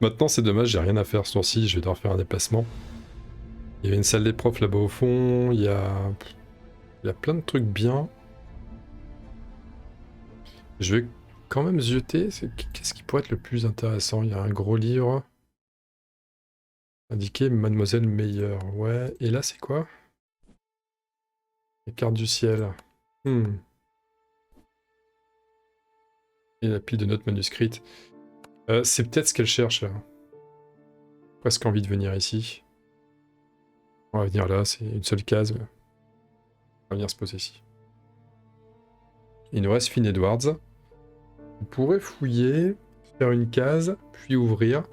Maintenant, c'est dommage, j'ai rien à faire ce tour-ci, je vais devoir faire un déplacement. Il y avait une salle des profs là-bas au fond, il y a plein de trucs bien. Je vais quand même zioter, qu'est-ce qui pourrait être le plus intéressant? Il y a un gros livre indiqué Mademoiselle Meyer. Ouais, et là c'est quoi? Les cartes du ciel. Et la pile de notes manuscrites. C'est peut-être ce qu'elle cherche là. Presque envie de venir ici. On va venir là, c'est une seule case. On va venir se poser ici. Il nous reste Finn Edwards. On pourrait fouiller, faire une case, puis ouvrir.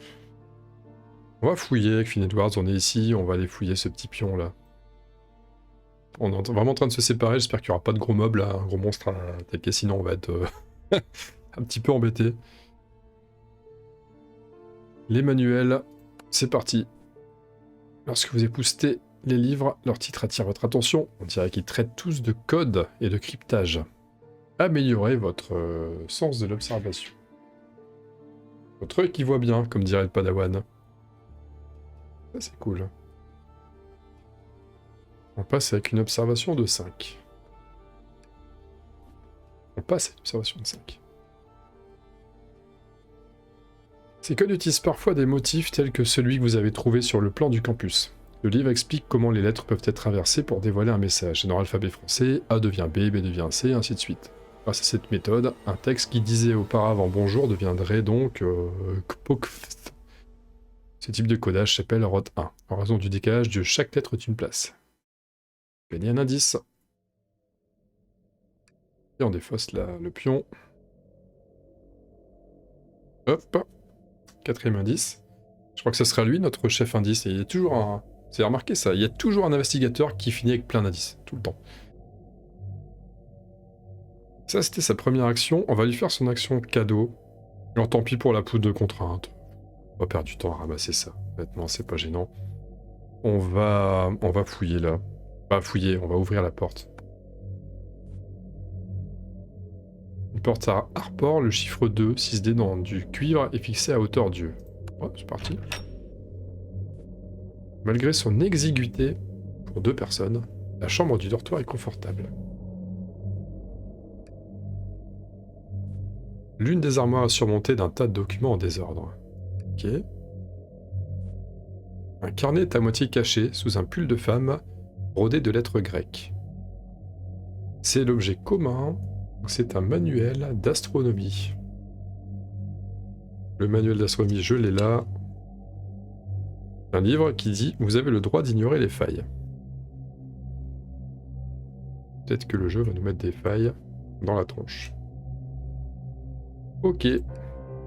On va fouiller avec Finn Edwards, on est ici, on va aller fouiller ce petit pion là. On est vraiment en train de se séparer, j'espère qu'il n'y aura pas de gros mobs là, un gros monstre à attaquer, sinon on va être un petit peu embêté. Les manuels, c'est parti. Lorsque vous époustez les livres, leur titre attire votre attention. On dirait qu'ils traitent tous de code et de cryptage. Améliorez votre sens de l'observation. Votre œil qui voit bien, comme dirait le padawan. Ça c'est cool. On passe avec une observation de 5. On passe à une observation de 5. Ces codes utilisent parfois des motifs tels que celui que vous avez trouvé sur le plan du campus. Le livre explique comment les lettres peuvent être inversées pour dévoiler un message. Dans l'alphabet français, A devient B, B devient C, ainsi de suite. Grâce à cette méthode, un texte qui disait auparavant bonjour deviendrait donc Kpokft. Ce type de codage s'appelle ROT 1. En raison du décalage de chaque lettre d'une place. Gagner un indice. Et on défausse le pion. Hop. 4e indice. Je crois que ce sera lui, notre chef indice. Et il y a toujours un... Vous avez remarqué ça? Il y a toujours un investigateur qui finit avec plein d'indices. Tout le temps. Ça, c'était sa première action. On va lui faire son action cadeau. Alors tant pis pour la poudre de contrainte. On va perdre du temps à ramasser ça. Honnêtement, c'est pas gênant. On va fouiller là. Pas fouiller, on va ouvrir la porte. Une porte à Harport, le chiffre 2, 6D dans du cuivre est fixé à hauteur d'yeux. Oh, c'est parti. Malgré son exiguïté, pour 2 personnes, la chambre du dortoir est confortable. L'une des armoires est surmontée d'un tas de documents en désordre. Ok. Un carnet est à moitié caché sous un pull de femme brodé de lettres grecques. C'est l'objet commun, c'est un manuel d'astronomie. Le manuel d'astronomie, je l'ai là. Un livre qui dit « Vous avez le droit d'ignorer les failles ». Peut-être que le jeu va nous mettre des failles dans la tronche. Ok, alors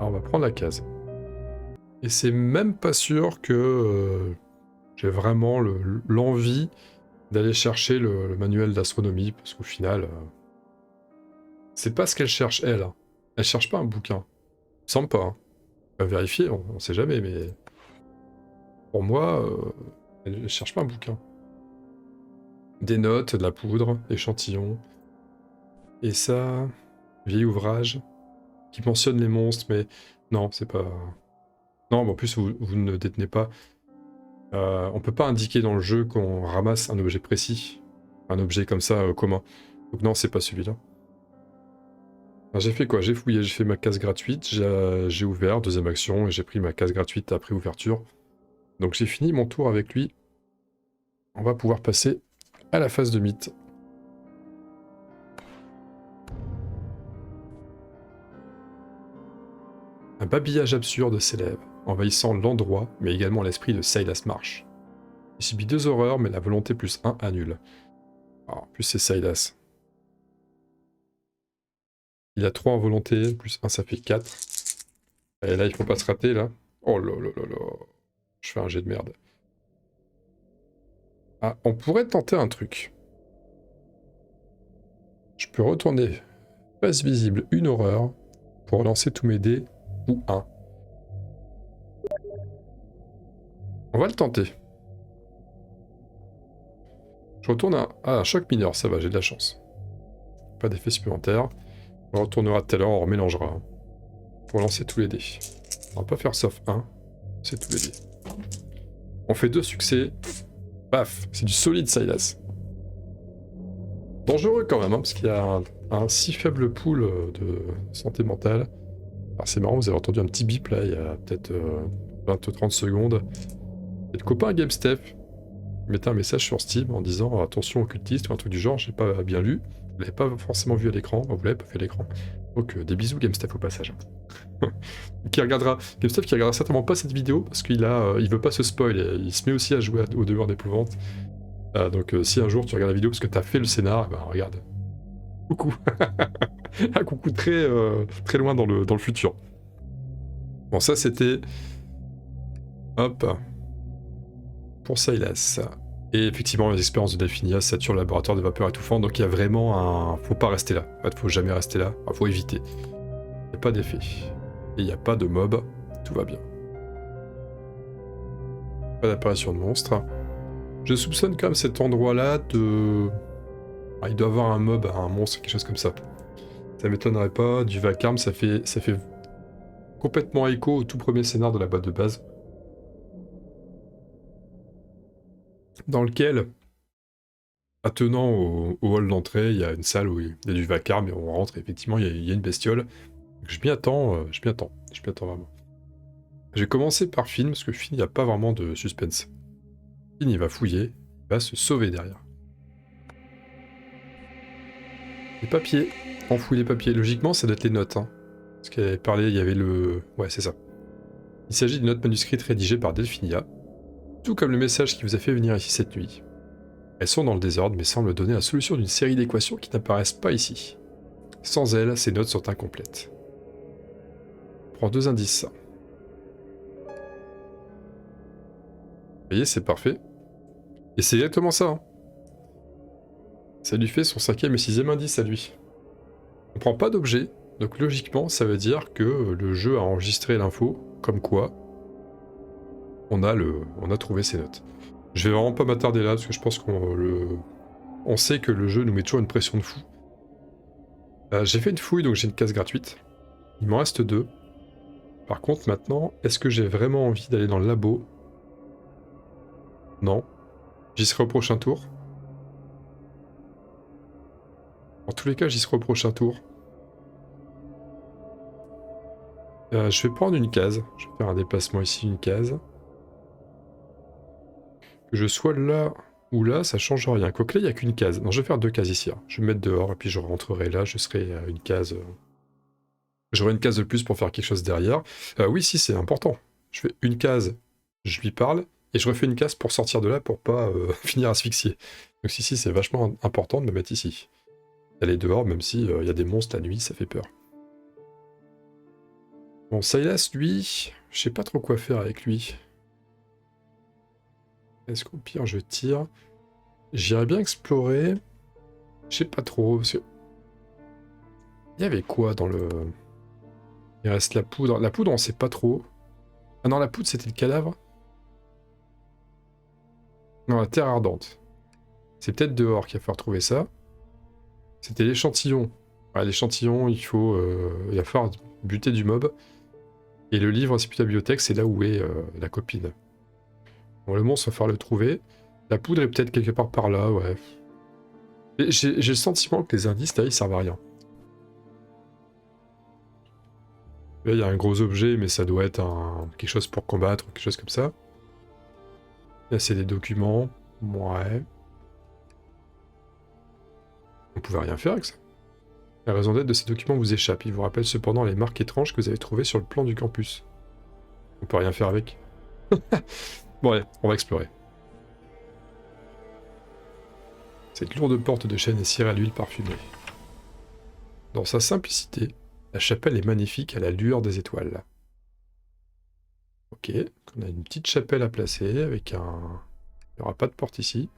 on va prendre la case. Et c'est même pas sûr que j'ai vraiment l'envie d'aller chercher le manuel d'astronomie, parce qu'au final, c'est pas ce qu'elle cherche, elle. Hein. Elle cherche pas un bouquin. Il semble pas. Hein. On va vérifier, on sait jamais, mais... Pour moi, elle cherche pas un bouquin. Des notes, de la poudre, échantillons. Et ça... Vieil ouvrage qui mentionne les monstres, mais... Non, c'est pas... Non, mais en plus, vous ne détenez pas... on peut pas indiquer dans le jeu qu'on ramasse un objet précis. Un objet comme ça, commun. Donc non, c'est pas celui-là. J'ai fait quoi? J'ai fouillé, j'ai fait ma case gratuite, j'ai ouvert, deuxième action, et j'ai pris ma case gratuite après ouverture. Donc j'ai fini mon tour avec lui. On va pouvoir passer à la phase de mythe. Un babillage absurde s'élève, envahissant l'endroit, mais également l'esprit de Silas Marsh. Il subit 2 horreurs, mais la volonté plus 1 annule. Alors, en plus c'est Silas. Il a 3 en volonté, plus 1 ça fait 4. Et là il faut pas se rater là. Oh là là là là. Je fais un jet de merde. Ah, on pourrait tenter un truc. Je peux retourner face visible une horreur pour relancer tous mes dés ou 1. On va le tenter. Je retourne à un choc mineur, ça va, j'ai de la chance. Pas d'effet supplémentaire. On retournera tout à l'heure, on remélangera. Pour lancer tous les dés. On va pas faire sauf 1. C'est tout bébé. On fait 2 succès. Paf, c'est du solide Silas. Dangereux quand même, hein, parce qu'il y a un si faible pool de santé mentale. Alors c'est marrant, vous avez entendu un petit bip là, il y a peut-être 20-30 secondes. Et le copain GameStep mettait un message sur Steam en disant attention occultiste ou un truc du genre, j'ai pas bien lu. Vous l'avez pas forcément vu à l'écran, vous l'avez pas vu à l'écran. Donc des bisous GameStep au passage. GameStep qui regardera certainement pas cette vidéo parce qu'il veut pas se spoil, et il se met aussi à jouer au devoir d'épouvante. Donc si un jour tu regardes la vidéo parce que t'as fait le scénar, ben regarde. Coucou. Un coucou très loin dans le futur. Bon, ça c'était... Hop. Pour Silas. Et effectivement, les expériences de Delphinia saturent le laboratoire de vapeur étouffante, donc il y a vraiment un... Faut pas rester là. En fait, faut jamais rester là. Enfin, faut éviter. Il n'y a pas d'effet. Et il n'y a pas de mob. Tout va bien. Pas d'apparition de monstres. Je soupçonne quand même cet endroit-là de... Ah, il doit avoir un mob, un monstre, quelque chose comme ça. Ça m'étonnerait pas. Du vacarme, ça fait complètement écho au tout premier scénar de la boîte de base. Dans lequel, attenant au hall d'entrée, il y a une salle où il y a du vacarme et on rentre et effectivement il y a une bestiole. Donc, je m'y attends vraiment. Je vais commencer par Finn, parce que Finn, il n'y a pas vraiment de suspense. Finn, il va fouiller, il va se sauver derrière. Les papiers, on fouille les papiers. Logiquement, ça doit être les notes. Hein. Parce qu'elle avait parlé, il y avait le... Ouais, c'est ça. Il s'agit d'une note manuscrite rédigée par Delphinia, tout comme le message qui vous a fait venir ici cette nuit. Elles sont dans le désordre, mais semblent donner la solution d'une série d'équations qui n'apparaissent pas ici. Sans elles, ces notes sont incomplètes. Je prends 2 indices. Vous voyez, c'est parfait. Et c'est exactement ça. Hein. Ça lui fait son 5e et 6e indice à lui. On prend pas d'objet, donc logiquement, ça veut dire que le jeu a enregistré l'info, comme quoi on a trouvé ces notes. Je vais vraiment pas m'attarder là, parce que je pense on sait que le jeu nous met toujours une pression de fou. J'ai fait une fouille, donc j'ai une case gratuite. Il m'en reste 2. Par contre, maintenant, est-ce que j'ai vraiment envie d'aller dans le labo? Non. J'y serai au prochain tour. En tous les cas, j'y serai au prochain tour. Je vais prendre une case. Je vais faire un déplacement ici, une case. Que je sois là ou là, ça change rien. Quoique là, il n'y a qu'une case. Non, je vais faire 2 cases ici. Hein. Je vais me mettre dehors et puis je rentrerai là. Je serai une case... J'aurai une case de plus pour faire quelque chose derrière. Oui, si, c'est important. Je fais une case, je lui parle, et je refais une case pour sortir de là pour pas finir asphyxié. Donc si, c'est vachement important de me mettre ici. D'aller dehors, même si y a des monstres la nuit, ça fait peur. Bon, Silas, lui, je sais pas trop quoi faire avec lui. Est-ce qu'au pire, je tire? J'irais bien explorer. Je sais pas trop, parce que... Il y avait quoi dans le... Il reste la poudre. La poudre, on sait pas trop. Ah non, la poudre, c'était le cadavre. Non, la terre ardente. C'est peut-être dehors qu'il va falloir trouver ça. C'était l'échantillon. Ouais, l'échantillon, il va falloir buter du mob. Et le livre, c'est plus la bibliothèque, c'est là où est la copine. Bon, le monstre, il va falloir le trouver. La poudre est peut-être quelque part par là, ouais. J'ai le sentiment que les indices, là, ils servent à rien. Là, il y a un gros objet, mais ça doit être quelque chose pour combattre, quelque chose comme ça. Là, c'est des documents. Ouais. On pouvait rien faire avec ça. La raison d'être de ces documents vous échappe. Il vous rappelle cependant les marques étranges que vous avez trouvées sur le plan du campus. On peut rien faire avec. Bon, allez, on va explorer. Cette lourde porte de chêne est cirée à l'huile parfumée. Dans sa simplicité, la chapelle est magnifique à la lueur des étoiles. Ok, on a une petite chapelle à placer avec un... Il n'y aura pas de porte ici.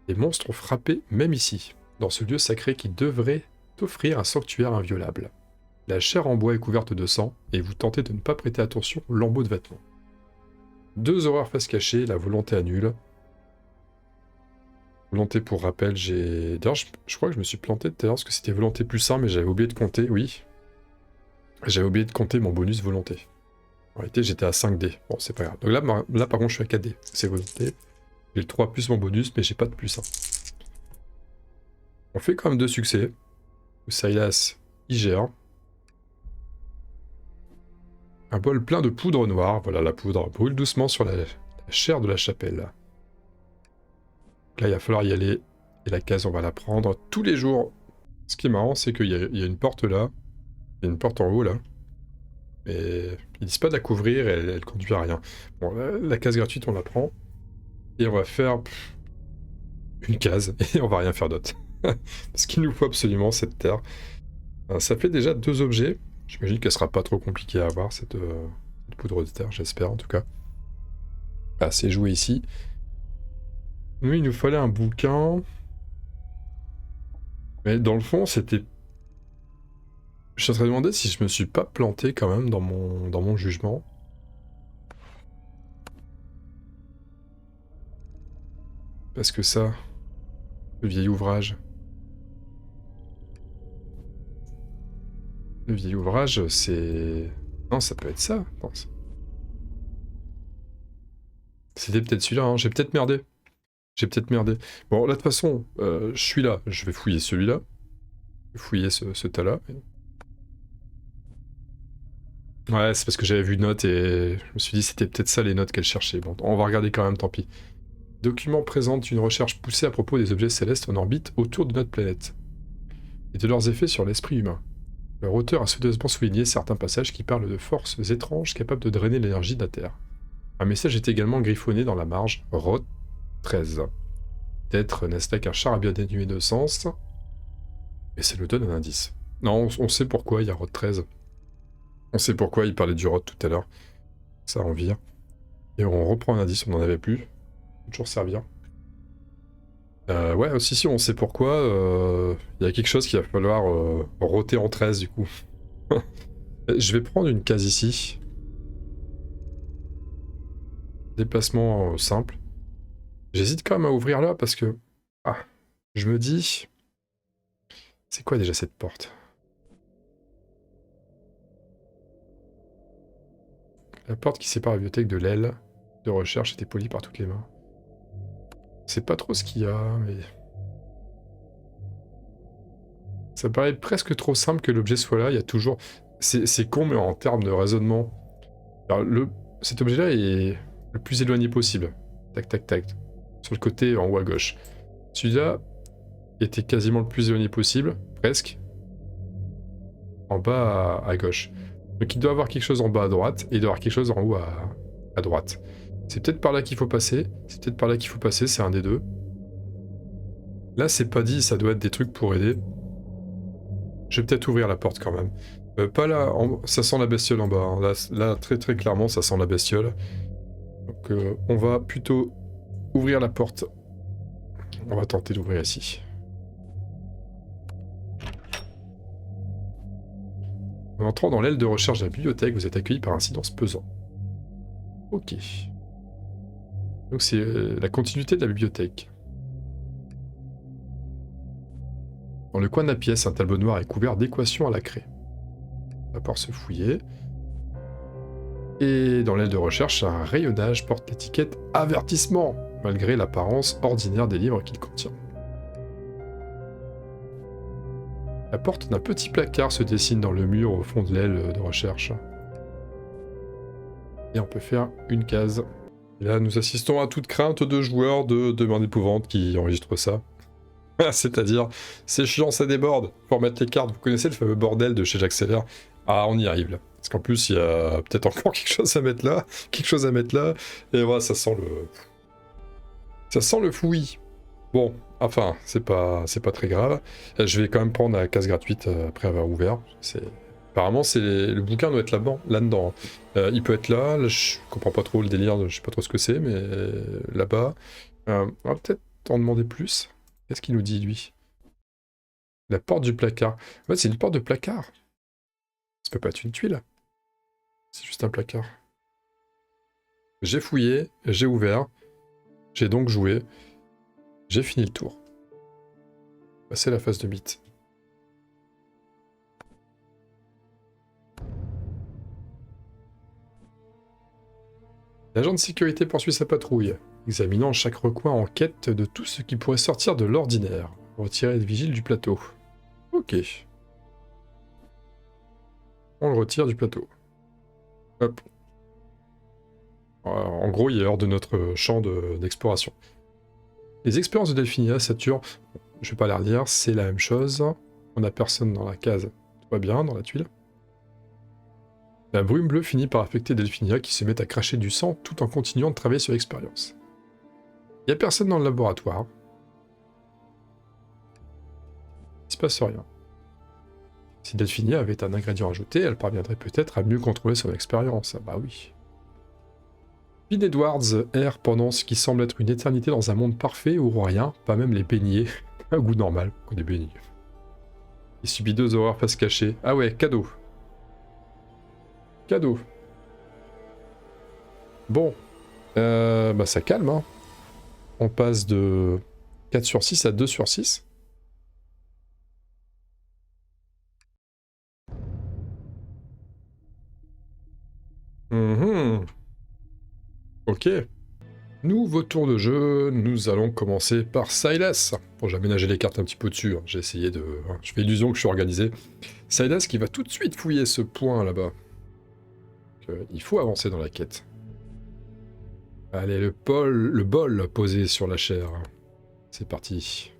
Les monstres ont frappé même ici, dans ce lieu sacré qui devrait offrir un sanctuaire inviolable. La chair en bois est couverte de sang, et vous tentez de ne pas prêter attention aux lambeaux de vêtements. 2 horreurs face cachée, la volonté annule. Volonté pour rappel, j'ai... D'ailleurs, je crois que je me suis planté tout à l'heure, parce que c'était volonté plus 1, mais j'avais oublié de compter, oui. J'avais oublié de compter mon bonus volonté. En réalité, j'étais à 5D. Bon, c'est pas grave. Donc là par contre, je suis à 4D. C'est volonté. J'ai le 3 plus mon bonus, mais j'ai pas de plus 1. On fait quand même 2 succès. Silas, il gère. Un bol plein de poudre noire. Voilà, la poudre brûle doucement sur la chair de la chapelle. Là, il va falloir y aller. Et la case, on va la prendre tous les jours. Ce qui est marrant, c'est qu'il y a une porte là. Il y a une porte en haut là. Mais ils disent pas de la couvrir et elle conduit à rien. Bon, la case gratuite, on la prend. Et on va faire une case. Et on va rien faire d'autre. Parce qu'il nous faut absolument cette terre. Ça fait déjà 2 objets. J'imagine qu'elle sera pas trop compliquée à avoir, cette poudre de terre, j'espère en tout cas. Ah, c'est joué ici. Nous, il nous fallait un bouquin. Mais dans le fond, c'était... Je suis en train de demander si je me suis pas planté quand même dans mon jugement. Parce que ça, le vieil ouvrage... Le vieil ouvrage, c'est... Non, ça peut être ça. C'était peut-être celui-là, hein. J'ai peut-être merdé. Bon, là, de toute façon, je suis là. Je vais fouiller celui-là. Je vais fouiller ce tas-là. Ouais, c'est parce que j'avais vu notes et je me suis dit c'était peut-être ça les notes qu'elle cherchait. Bon, on va regarder quand même, tant pis. Document présente une recherche poussée à propos des objets célestes en orbite autour de notre planète et de leurs effets sur l'esprit humain. Leur auteur a soigneusement souligné certains passages qui parlent de forces étranges capables de drainer l'énergie de la Terre. Un message est également griffonné dans la marge ROT 13. Peut-être n'est-ce pas qu'un char à bien dénué de sens, et ça nous donne un indice. Non, on sait pourquoi il y a ROT 13. On sait pourquoi il parlait du ROT tout à l'heure. Ça en vire. Et on reprend un indice, on n'en avait plus. Toujours servir. Ouais, aussi si on sait pourquoi, il y a quelque chose qu'il va falloir roter en 13 du coup. Je vais prendre une case ici. Déplacement simple. J'hésite quand même à ouvrir là parce que... Ah, je me dis... C'est quoi déjà cette porte? La porte qui sépare la bibliothèque de l'aile de recherche était polie par toutes les mains. C'est pas trop ce qu'il y a, mais... Ça paraît presque trop simple que l'objet soit là, il y a toujours... C'est con, mais en termes de raisonnement... Alors, cet objet-là est le plus éloigné possible. Tac, tac, tac. Sur le côté en haut à gauche. Celui-là était quasiment le plus éloigné possible, presque. En bas à gauche. Donc il doit avoir quelque chose en bas à droite, et il doit avoir quelque chose en haut à droite. C'est peut-être par là qu'il faut passer, c'est un des deux. Là, c'est pas dit, ça doit être des trucs pour aider. Je vais peut-être ouvrir la porte quand même. Pas là, ça sent la bestiole en bas. Hein. Là, très très clairement, ça sent la bestiole. Donc on va plutôt ouvrir la porte. On va tenter d'ouvrir ici. En entrant dans l'aile de recherche de la bibliothèque, vous êtes accueilli par un silence pesant. Ok. Donc c'est la continuité de la bibliothèque. Dans le coin de la pièce, un tableau noir est couvert d'équations à la craie. On va pouvoir se fouiller. Et dans l'aile de recherche, un rayonnage porte l'étiquette « Avertissement » malgré l'apparence ordinaire des livres qu'il contient. La porte d'un petit placard se dessine dans le mur au fond de l'aile de recherche. Et on peut faire une case. Et là, nous assistons à toute crainte de joueurs de Demeure d'épouvante qui enregistrent ça. C'est-à-dire, c'est chiant, ça déborde. Faut remettre les cartes. Vous connaissez le fameux bordel de chez J'accélère? Ah, on y arrive là. Parce qu'en plus, il y a peut-être encore quelque chose à mettre là. Et voilà, ça sent le... Ça sent le fouillis. Bon, enfin, c'est pas très grave. Je vais quand même prendre la case gratuite après avoir ouvert. Apparemment, le bouquin doit être là-dedans. Il peut être là, je comprends pas trop le délire, je sais pas trop ce que c'est, mais là-bas. On va peut-être en demander plus. Qu'est-ce qu'il nous dit, lui? La porte du placard. En fait, c'est une porte de placard. Ça peut pas être une tuile. C'est juste un placard. J'ai fouillé, j'ai ouvert, j'ai donc joué. J'ai fini le tour. Passer la phase de mythe. L'agent de sécurité poursuit sa patrouille, examinant chaque recoin en quête de tout ce qui pourrait sortir de l'ordinaire. Retirer le vigile du plateau. Ok. On le retire du plateau. Hop. En gros, il est hors de notre champ d'exploration. Les expériences de Delphinia, Saturne, je vais pas les redire, c'est la même chose. On n'a personne dans la case. Tout va bien, dans la tuile. La brume bleue finit par affecter Delphinia qui se met à cracher du sang tout en continuant de travailler sur l'expérience. Il n'y a personne dans le laboratoire. Il se passe rien. Si Delphinia avait un ingrédient ajouté, elle parviendrait peut-être à mieux contrôler son expérience. Ah bah oui. Finn Edwards erre pendant ce qui semble être une éternité dans un monde parfait où rien, pas même les beignets, un goût normal, qu'on des beignets. Il subit 2 horreurs face cachée. Ah ouais, cadeau. Cadeau. Bon. Bah ça calme, hein. On passe de 4 sur 6 à 2 sur 6. Ok. Nouveau tour de jeu, nous allons commencer par Silas. Bon, j'ai aménagé les cartes un petit peu dessus, hein. J'ai essayé de... Je fais illusion que je suis organisé. Silas qui va tout de suite fouiller ce point là-bas. Il faut avancer dans la quête. Allez, le bol posé sur la chair. C'est parti.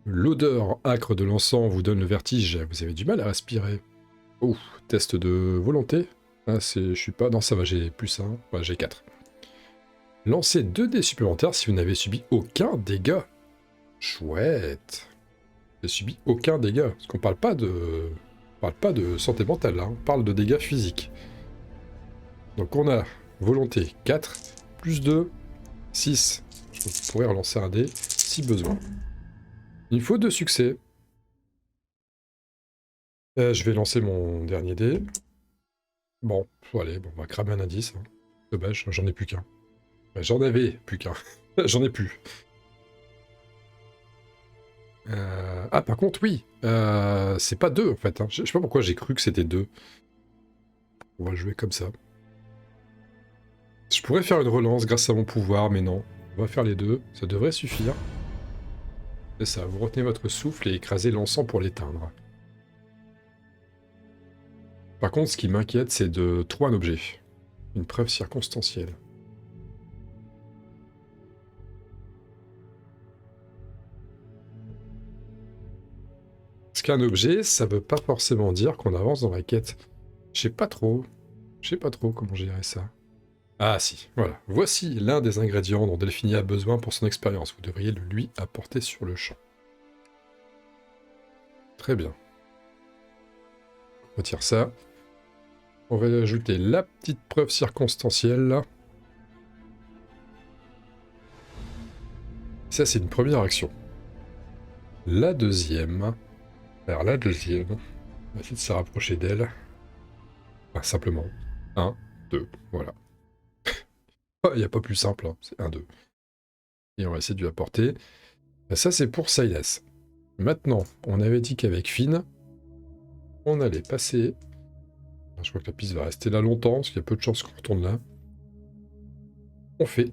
L'odeur âcre de l'encens vous donne le vertige. Vous avez du mal à respirer. Oh, test de volonté. Ah, je suis pas... Non, ça va, j'ai plus 1. Ouais, j'ai 4. Lancez 2 dés supplémentaires si vous n'avez subi aucun dégât. Chouette. J'ai subi aucun dégât. Parce qu'on parle pas de... santé mentale, là. On parle de dégâts physiques. Donc on a volonté 4, plus 2, 6. Je pourrais relancer un dé si besoin. Il faut 2 succès. Je vais lancer mon dernier dé. Bon, allez, bon, on va cramer un indice. Hein. Dommage, j'en ai plus qu'un. J'en avais plus qu'un. J'en ai plus. Ah, par contre, oui. C'est pas 2, en fait. Hein. Je sais pas pourquoi j'ai cru que c'était 2. On va jouer comme ça. Je pourrais faire une relance grâce à mon pouvoir, mais non. On va faire les 2. Ça devrait suffire. C'est ça, vous retenez votre souffle et écrasez l'encens pour l'éteindre. Par contre, ce qui m'inquiète, c'est de trouver un objet. Une preuve circonstancielle. Parce qu'un objet, ça veut pas forcément dire qu'on avance dans la quête. Je sais pas trop comment gérer ça. Ah si, voilà. Voici l'un des ingrédients dont Delphinia a besoin pour son expérience. Vous devriez le lui apporter sur le champ. Très bien. On retire ça. On va ajouter la petite preuve circonstancielle. Ça, c'est une première action. La deuxième... Alors la deuxième... On va essayer de se rapprocher d'elle. Enfin, simplement. 1, 2, voilà. Il n'y a pas plus simple, hein. C'est 1, 2. Et on va essayer de lui apporter. Ça, c'est pour Silas. Maintenant, on avait dit qu'avec Finn, on allait passer... Je crois que la piste va rester là longtemps, parce qu'il y a peu de chances qu'on retourne là. On fait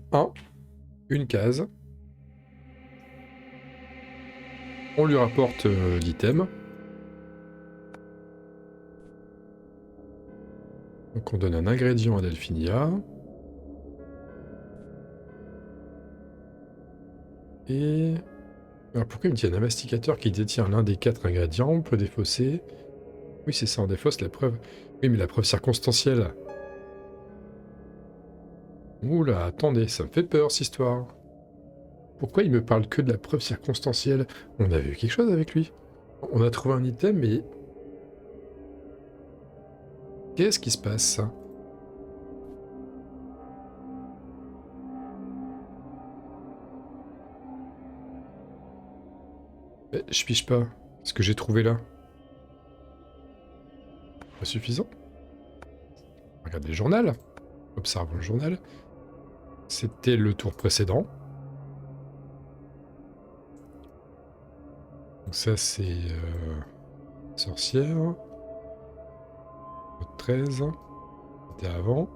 une case. On lui rapporte l'item. Donc on donne un ingrédient à Delphinia. Et... Alors pourquoi il me dit un masticateur qui détient l'un des 4 ingrédients, on peut défausser. Oui, c'est ça, on défausse la preuve. Oui, mais la preuve circonstancielle. Oula, attendez, ça me fait peur, cette histoire. Pourquoi il me parle que de la preuve circonstancielle? On a vu quelque chose avec lui. On a trouvé un item, mais... Qu'est-ce qui se passe? Mais je pige pas. Ce que j'ai trouvé là. Pas suffisant. Regardez le journal. Observons le journal. C'était le tour précédent. Donc ça c'est... sorcière. 13. C'était avant.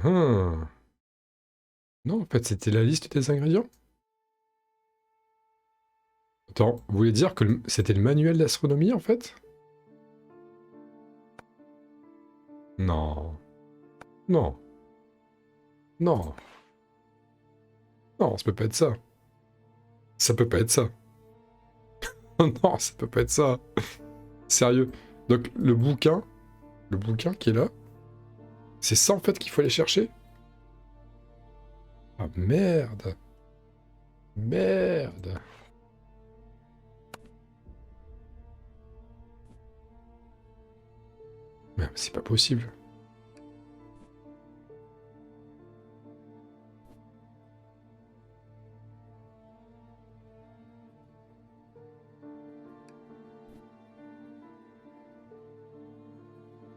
Ah. Non, en fait, c'était la liste des ingrédients. Attends, vous voulez dire que c'était le manuel d'astronomie, en fait? Non. Non. Non. Non, ça peut pas être ça. Ça peut pas être ça. Non, ça peut pas être ça. Sérieux. Donc, le bouquin qui est là, c'est ça, en fait, qu'il faut aller chercher? Ah, merde. Merde. Mais c'est pas possible.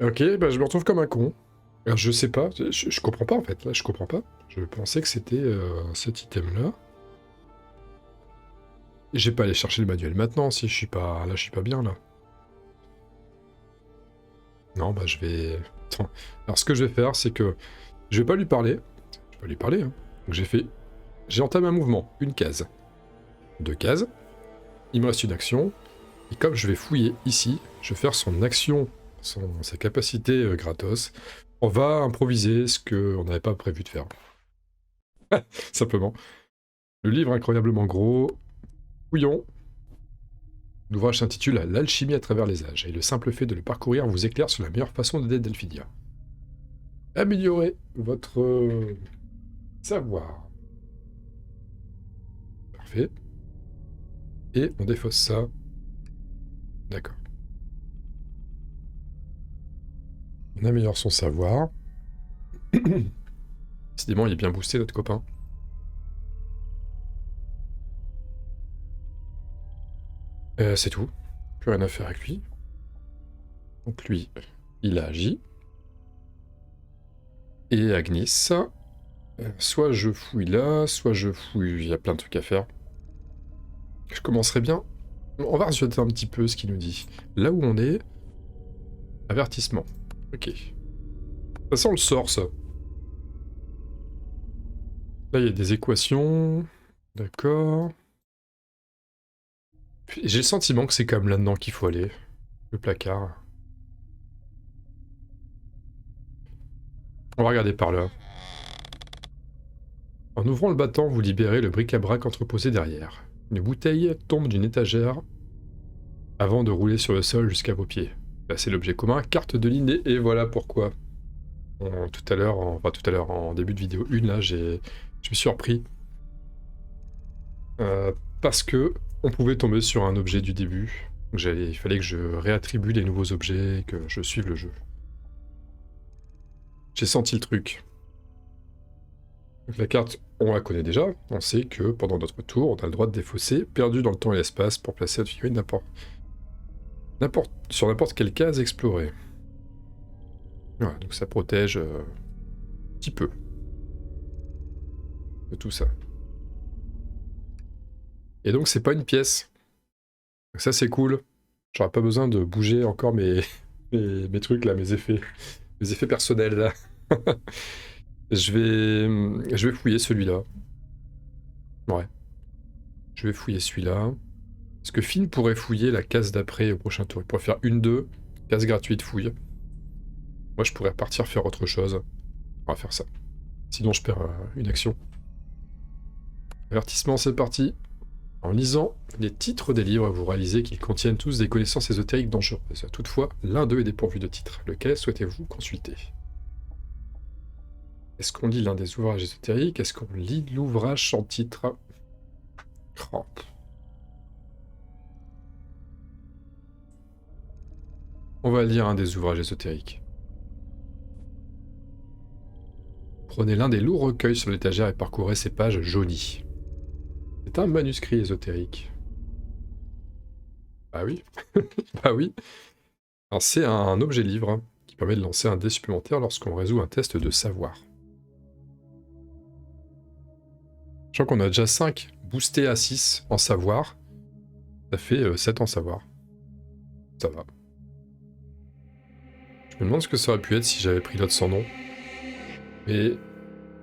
Ok, bah je me retrouve comme un con. Alors, je sais pas, je comprends pas en fait, là je comprends pas. Je pensais que c'était cet item-là. J'ai pas allé chercher le manuel maintenant, si je suis pas... Là je suis pas bien là. Non, bah je vais... Attends. Alors ce que je vais faire, c'est que je vais pas lui parler. Je vais pas lui parler, hein. Donc j'ai fait... J'ai entamé un mouvement, une case. 2 cases. Il me reste une action. Et comme je vais fouiller ici, je vais faire son action, sa capacité gratos. On va improviser ce qu'on n'avait pas prévu de faire. Simplement. Le livre incroyablement gros. Fouillons. L'ouvrage s'intitule L'alchimie à travers les âges, et le simple fait de le parcourir vous éclaire sur la meilleure façon d'aider Delphidia. Améliorez votre savoir. Parfait. Et on défausse ça. D'accord. On améliore son savoir. Décidément, il est bien boosté, notre copain. C'est tout. Plus rien à faire avec lui. Donc lui, il a agi. Et Agnis, soit je fouille là, soit je fouille... Il y a plein de trucs à faire. Je commencerai bien. On va rejeter un petit peu ce qu'il nous dit. Là où on est... Avertissement. Ok. Ça sent le sort, ça. Là, il y a des équations. D'accord. J'ai le sentiment que c'est comme là-dedans qu'il faut aller. Le placard. On va regarder par là. En ouvrant le battant, vous libérez le bric-à-brac entreposé derrière. Une bouteille tombe d'une étagère avant de rouler sur le sol jusqu'à vos pieds. Là, c'est l'objet commun, carte de ligne, et voilà pourquoi. Tout à l'heure, en début de vidéo 1, là, je me suis repris. Parce que on pouvait tomber sur un objet du début. Donc il fallait que je réattribue les nouveaux objets, que je suive le jeu. J'ai senti le truc. Donc la carte, on la connaît déjà. On sait que pendant notre tour, on a le droit de défausser, perdu dans le temps et l'espace, pour placer notre figurine sur n'importe quelle case explorée. Voilà, donc ça protège un petit peu de tout ça. Et donc c'est pas une pièce. Donc ça c'est cool. J'aurais pas besoin de bouger encore mes trucs là, mes effets personnels là. Je vais fouiller celui-là. Ouais. Je vais fouiller celui-là. Est-ce que Finn pourrait fouiller la case d'après au prochain tour? Il pourrait faire 1-2, case gratuite fouille. Moi je pourrais partir faire autre chose. On va faire ça. Sinon je perds une action. Avertissement, c'est parti. En lisant les titres des livres, vous réalisez qu'ils contiennent tous des connaissances ésotériques dangereuses. Toutefois, l'un d'eux est dépourvu de titre. Lequel souhaitez-vous consulter? Est-ce qu'on lit l'un des ouvrages ésotériques? Est-ce qu'on lit l'ouvrage sans titre? Oh. On va lire un des ouvrages ésotériques. Prenez l'un des lourds recueils sur l'étagère et parcourez ces pages jaunies. C'est un manuscrit ésotérique. Bah oui. Bah oui. Alors c'est un objet livre qui permet de lancer un dé supplémentaire lorsqu'on résout un test de savoir. Je crois qu'on a déjà 5 boostés à 6 en savoir. Ça fait 7 en savoir. Ça va. Je me demande ce que ça aurait pu être si j'avais pris l'autre sans nom. Mais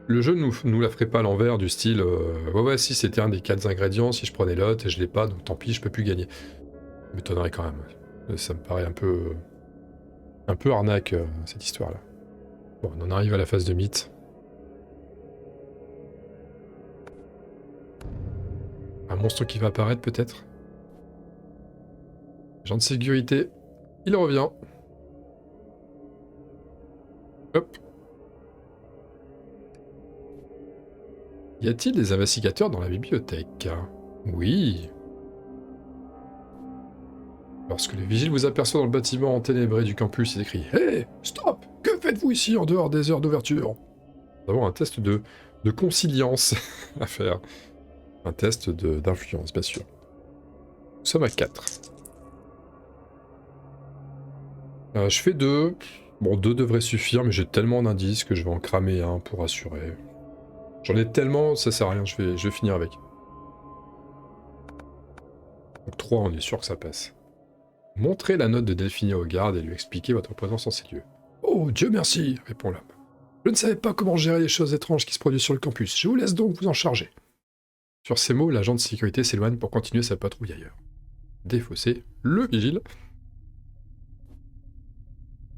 le jeu nous la ferait pas à l'envers du style ouais si c'était un des 4 ingrédients, si je prenais l'autre et je l'ai pas, donc tant pis, je peux plus gagner. Ça m'étonnerait quand même. Ça me paraît un peu arnaque cette histoire-là. Bon, on en arrive à la phase de mythe. Un monstre qui va apparaître peut-être. Agent de sécurité, il revient. Hop. Y a-t-il des investigateurs dans la bibliothèque? Oui. Lorsque le vigile vous aperçoit dans le bâtiment enténébré du campus, il écrit « Hé, stop! Que faites-vous ici en dehors des heures d'ouverture ?» Nous avons un test de consilience à faire. Un test d'influence, bien sûr. Nous sommes à 4. Je fais 2. Bon, 2 devrait suffire, mais j'ai tellement d'indices que je vais en cramer un pour assurer. J'en ai tellement, ça sert à rien, je vais finir avec. Donc 3, on est sûr que ça passe. Montrez la note de Delphine au garde et lui expliquez votre présence en ces lieux. Oh, Dieu merci, répond l'homme. Je ne savais pas comment gérer les choses étranges qui se produisent sur le campus. Je vous laisse donc vous en charger. Sur ces mots, l'agent de sécurité s'éloigne pour continuer sa patrouille ailleurs. Défaussé, le vigile.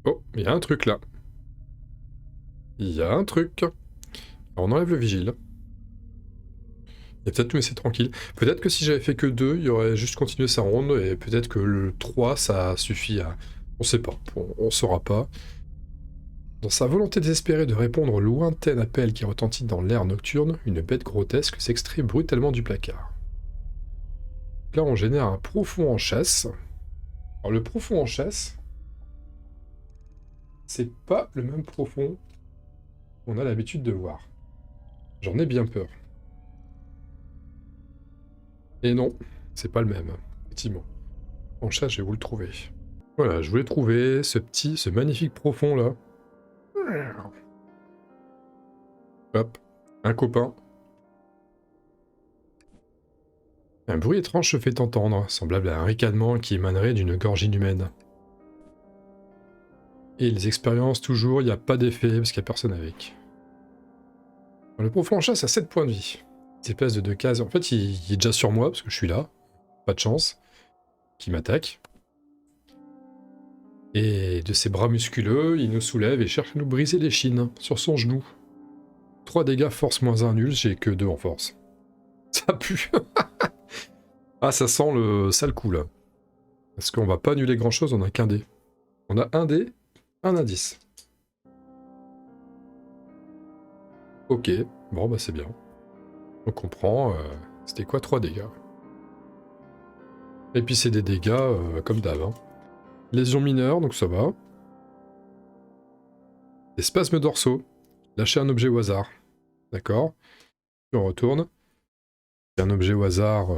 Oh, il y a un truc là. Il y a un truc. Alors, on enlève le vigile. Et peut-être nous laisser tranquille. Peut-être que si j'avais fait que 2, il aurait juste continué sa ronde, et peut-être que le 3, ça suffit à... On sait pas, on saura pas. Dans sa volonté désespérée de répondre au lointain appel qui retentit dans l'air nocturne, une bête grotesque s'extrait brutalement du placard. Là, on génère un profond en chasse. Alors, le profond en chasse, c'est pas le même profond qu'on a l'habitude de voir. J'en ai bien peur. Et non, c'est pas le même, effectivement. En chasse, je vais vous le trouver. Voilà, je voulais trouver ce magnifique profond là. Hop, un copain. Un bruit étrange se fait entendre, semblable à un ricanement qui émanerait d'une gorge inhumaine. Et ils expérimentent toujours, il n'y a pas d'effet parce qu'il n'y a personne avec. Le profond en chasse a 7 points de vie. Cette espèce de 2 cases. En fait, il est déjà sur moi parce que je suis là. Pas de chance. Qui m'attaque. Et de ses bras musculeux, il nous soulève et cherche à nous briser l'échine sur son genou. 3 dégâts, force moins 1 nul, j'ai que 2 en force. Ça pue. Ah, ça sent le sale coup là. Parce qu'on va pas annuler grand chose, on a qu'un dé. On a un dé, un indice. Ok, bon bah c'est bien. Donc on prend, c'était quoi, 3 dégâts. Et puis c'est des dégâts comme d'hab. Hein. Lésions mineures, donc ça va. Des spasmes dorsaux. Lâcher un objet au hasard. D'accord. Puis on retourne. Et un objet au hasard.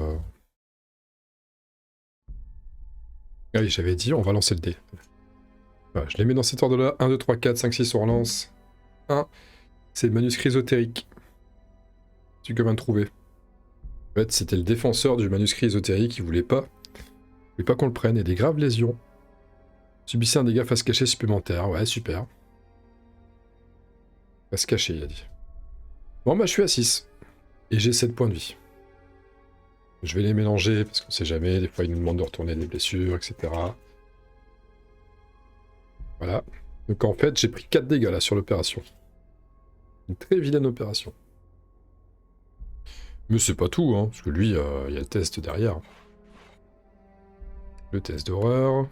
Ah oui, j'avais dit, on va lancer le dé. Voilà, je les mets dans cet ordre-là. 1, 2, 3, 4, 5, 6, on relance. 1, c'est le manuscrit ésotérique. Tu viens de trouver. En fait, c'était le défenseur du manuscrit ésotérique, il voulait pas qu'on le prenne. Et des graves lésions. Subissez un dégât face cachée supplémentaire. Ouais, super. Face cachée, il a dit. Bon, bah, je suis à 6. Et j'ai 7 points de vie. Je vais les mélanger, parce qu'on sait jamais. Des fois, ils nous demandent de retourner des blessures, etc. Voilà. Donc, en fait, j'ai pris 4 dégâts, là, sur l'opération. Une très vilaine opération. Mais c'est pas tout, hein, parce que lui, il y a le test derrière. Le test d'horreur.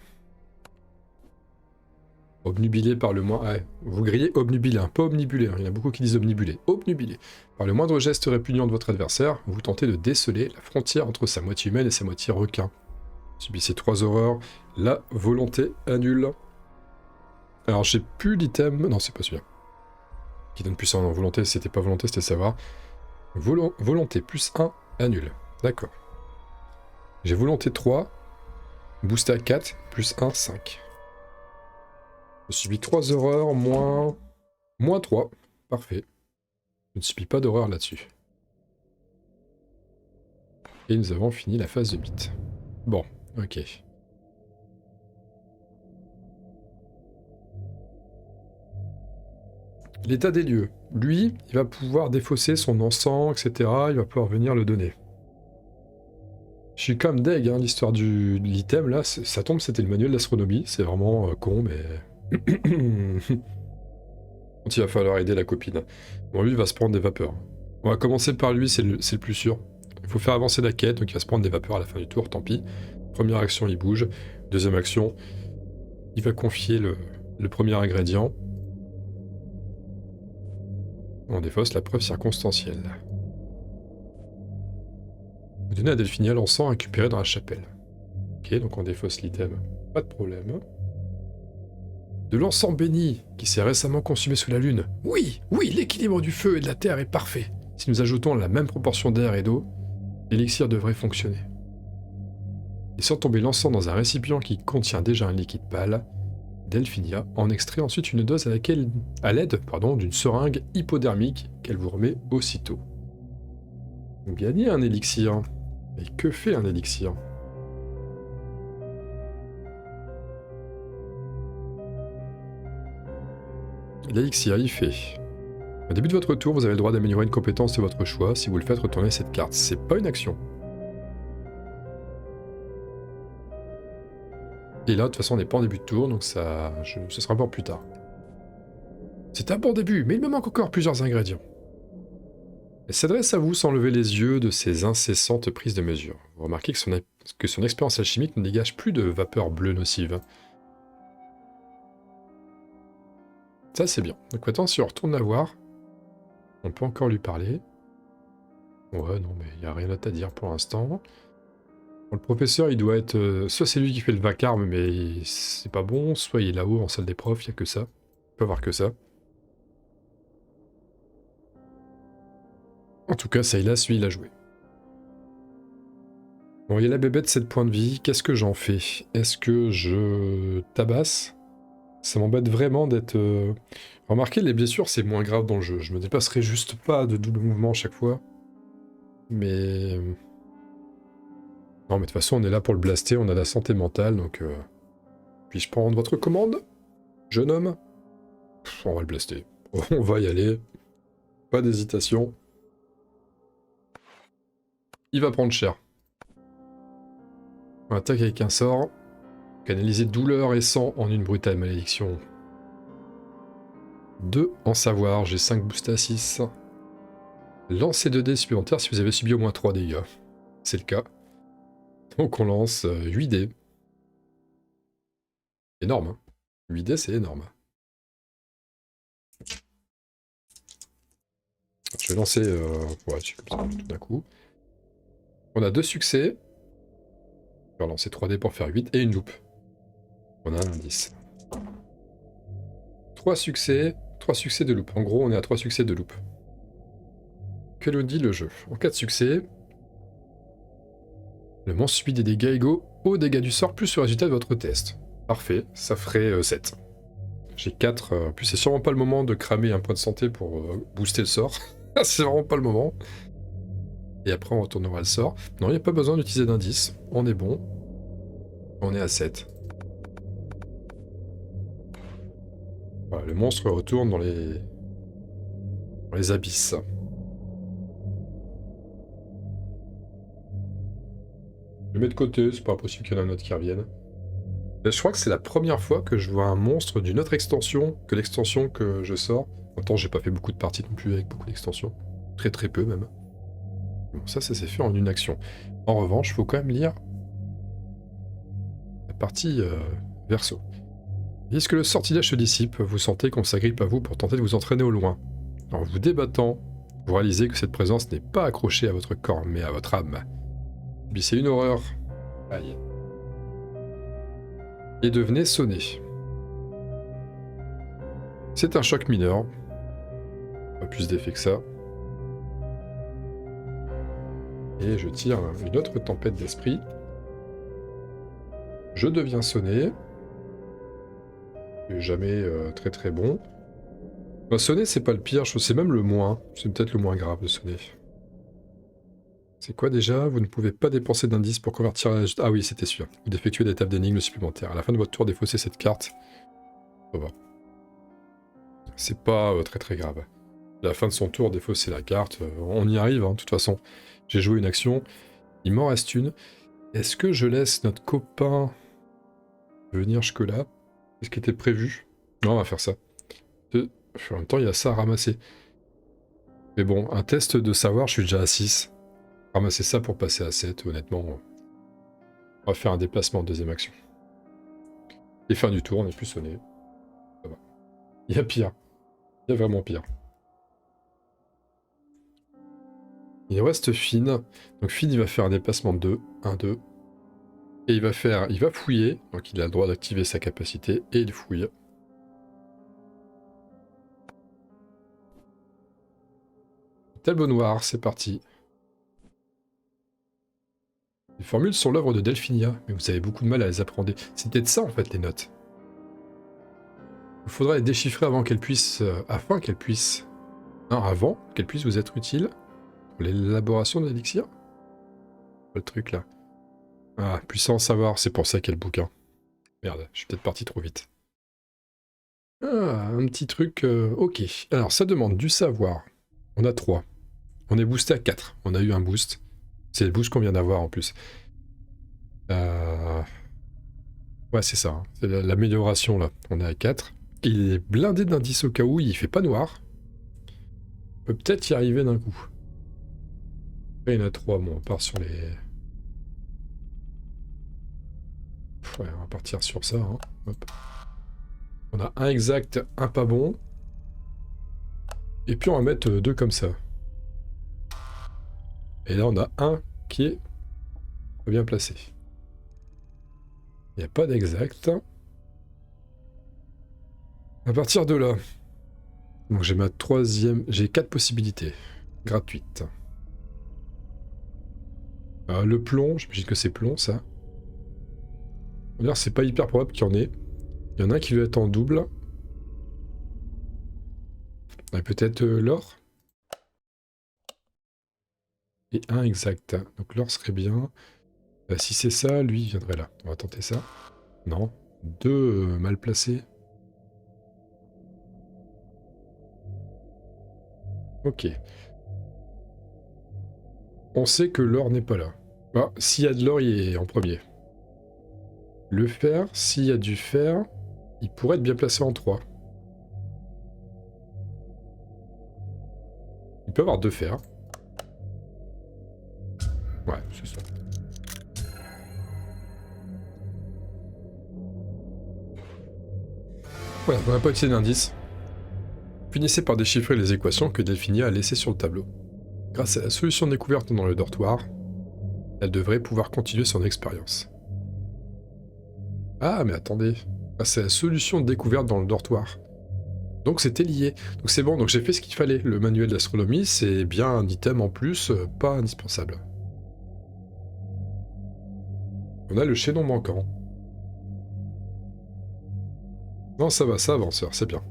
Obnubilé par le moins... Ouais, vous grillez obnubilé, hein, pas omnibulé. Hein. Il y en a beaucoup qui disent obnubilé. Obnubilé. Par le moindre geste répugnant de votre adversaire, vous tentez de déceler la frontière entre sa moitié humaine et sa moitié requin. Subissez 3 horreurs. La volonté annule. Alors, j'ai plus d'item... Non, c'est pas celui-là. Qui donne plus 1 en volonté, c'était pas volonté, c'était savoir. Volonté plus 1 annule. D'accord. J'ai volonté 3. Boosté à 4, plus 1, 5. Je subis 3 horreurs, moins 3. Parfait. Je ne subis pas d'horreur là-dessus. Et nous avons fini la phase de mythe. Bon, ok. L'état des lieux. Lui, il va pouvoir défausser son encens, etc. Il va pouvoir venir le donner. Je suis comme deg, hein, l'histoire de l'item, là, ça tombe, c'était le manuel d'astronomie, c'est vraiment con, mais... Quand il va falloir aider la copine. Bon, lui, il va se prendre des vapeurs. On va commencer par lui, c'est le plus sûr. Il faut faire avancer la quête, donc il va se prendre des vapeurs à la fin du tour, tant pis. Première action, il bouge. Deuxième action, il va confier le premier ingrédient. On défausse la preuve circonstancielle. Vous donnez à Delphinia l'encens récupéré dans la chapelle. Ok, donc on défausse l'item. Pas de problème. De l'encens béni, qui s'est récemment consumé sous la lune. Oui, oui, l'équilibre du feu et de la terre est parfait. Si nous ajoutons la même proportion d'air et d'eau, l'élixir devrait fonctionner. Laissant tomber l'encens dans un récipient qui contient déjà un liquide pâle, Delphinia en extrait ensuite une dose à l'aide d'une seringue hypodermique qu'elle vous remet aussitôt. Vous gagnez un élixir. Et que fait un élixir? L'élixir, il fait... Au début de votre tour, vous avez le droit d'améliorer une compétence de votre choix. Si vous le faites, retournez cette carte. C'est pas une action. Et là, de toute façon, on n'est pas en début de tour, donc ce sera pour plus tard. C'est un bon début, mais il me manque encore plusieurs ingrédients. Elle s'adresse à vous sans lever les yeux de ses incessantes prises de mesure. Vous remarquez que son expérience alchimique ne dégage plus de vapeur bleue nocive. Ça, c'est bien. Donc maintenant, si on retourne la voir, on peut encore lui parler. Ouais, non, mais il n'y a rien d'autre à dire pour l'instant. Le professeur, il doit être... soit c'est lui qui fait le vacarme, mais c'est pas bon, soit il est là-haut en salle des profs, il n'y a que ça. On peut avoir que ça. En tout cas, Saylas, lui, il a joué. Bon, il y a la bébête, 7 points de vie. Qu'est-ce que j'en fais? Est-ce que je tabasse? Ça m'embête vraiment d'être... Remarquez, les blessures, c'est moins grave dans le jeu. Je me dépasserai juste pas de double mouvement à chaque fois. Mais... Non, mais de toute façon, on est là pour le blaster, on a la santé mentale, donc... Puis-je prendre votre commande, jeune homme? On va le blaster. On va y aller. Pas d'hésitation. Il va prendre cher. On attaque avec un sort. Canaliser douleur et sang en une brutale malédiction. 2 en savoir, j'ai 5 boosts à 6. Lancez 2 dés supplémentaires si vous avez subi au moins 3 dégâts. C'est le cas. Donc on lance 8 dés. Énorme, hein. 8 dés, c'est énorme. Je vais lancer... ouais, c'est comme ça, tout d'un coup. On a 2 succès. Je vais relancer 3 dés pour faire 8 et une loupe. On a un indice. 3 succès de loupe. En gros, on est à 3 succès de loupe. Que nous dit le jeu? En cas de succès, le monstre subit des dégâts égaux aux dégâts du sort plus le résultat de votre test. Parfait, ça ferait 7. J'ai 4, puis c'est sûrement pas le moment de cramer un point de santé pour booster le sort. C'est vraiment pas le moment. Et après on retournera le sort. Non, il n'y a pas besoin d'utiliser d'indice. On est bon. On est à 7. Voilà, le monstre retourne dans les abysses. Je le mets de côté, c'est pas impossible qu'il y en ait un autre qui revienne. Je crois que c'est la première fois que je vois un monstre d'une autre extension que l'extension que je sors. En même temps, j'ai pas fait beaucoup de parties non plus avec beaucoup d'extensions. Très très peu même. Bon, ça s'est fait en une action. En revanche, il faut quand même lire la partie verso. Est-ce que le sortilège se dissipe, vous sentez qu'on s'agrippe à vous pour tenter de vous entraîner au loin. En vous débattant, vous réalisez que cette présence n'est pas accrochée à votre corps, mais à votre âme. Subissez une horreur. Aïe. Et devenez sonné. C'est un choc mineur. Pas plus d'effet que ça. Et je tire une autre tempête d'esprit. Je deviens sonné. Jamais très très bon. Bah, sonner, c'est pas le pire, c'est même le moins. C'est peut-être le moins grave de sonner. C'est quoi déjà? Vous ne pouvez pas dépenser d'indices pour convertir la... Ah oui, c'était sûr. Ou d'effectuer des tables d'énigmes supplémentaires. À la fin de votre tour, défaussez cette carte. On va voir. c'est pas très très grave. À la fin de son tour, défausser la carte, on y arrive, hein, de toute façon. J'ai joué une action, il m'en reste une. Est-ce que je laisse notre copain venir jusque-là? Qu'est-ce qui était prévu? Non, on va faire ça. En même temps, il y a ça à ramasser. Mais bon, un test de savoir, je suis déjà à 6. Ramasser ça pour passer à 7, honnêtement. On va faire un déplacement en deuxième action. Et fin du tour, on n'est plus sonné. Ça va. Il y a pire. Il y a vraiment pire. Il reste Finn. Donc Finn, il va faire un déplacement de 2. 1, 2. Et il va fouiller. Donc il a le droit d'activer sa capacité. Et il fouille. Tableau noir, c'est parti. Les formules sont l'œuvre de Delphinia, mais vous avez beaucoup de mal à les appréhender. C'est peut-être ça en fait les notes. Il faudra les déchiffrer avant qu'elles puissent... Non, avant qu'elles puissent vous être utiles pour l'élaboration de l'élixir. Le truc là. Ah, puissant savoir, c'est pour ça qu'il y a le bouquin. Merde, je suis peut-être parti trop vite. Ah, un petit truc... ok. Alors, ça demande du savoir. On a 3. On est boosté à 4. On a eu un boost. C'est le boost qu'on vient d'avoir en plus. Ouais, c'est ça. Hein. C'est l'amélioration là. On est à 4. Il est blindé d'indices au cas où il fait pas noir. On peut peut-être y arriver d'un coup. Là, il y en a 3. Bon, on part sur les... Ouais, on va partir sur ça. Hein. Hop. On a un exact, un pas bon. Et puis on va mettre 2 comme ça. Et là, on a un qui est bien placé. Il n'y a pas d'exact. À partir de là, donc j'ai ma 3e... J'ai 4 possibilités gratuites. Le plomb, j'imagine que c'est plomb, ça. D'ailleurs, c'est pas hyper probable qu'il y en ait. Il y en a un qui doit être en double. Et peut-être l'or. Et un exact. Donc l'or serait bien. Si c'est ça, lui, il viendrait là. On va tenter ça. Non. 2 mal placés. Ok. On sait que l'or n'est pas là. Ah, s'il y a de l'or, il est en premier. Le fer, s'il y a du fer, il pourrait être bien placé en 3. Il peut avoir 2 fers. Ouais, c'est ça. Voilà, on n'a pas utilisé d'indice. Finissez par déchiffrer les équations que Delphinia a laissées sur le tableau. Grâce à la solution découverte dans le dortoir, elle devrait pouvoir continuer son expérience. Ah, mais attendez. Grâce à la solution découverte dans le dortoir. Donc c'était lié. Donc c'est bon, donc j'ai fait ce qu'il fallait. Le manuel d'astronomie, c'est bien un item en plus, pas indispensable. On a le chaînon manquant. Non, ça va, ça avance, c'est bien.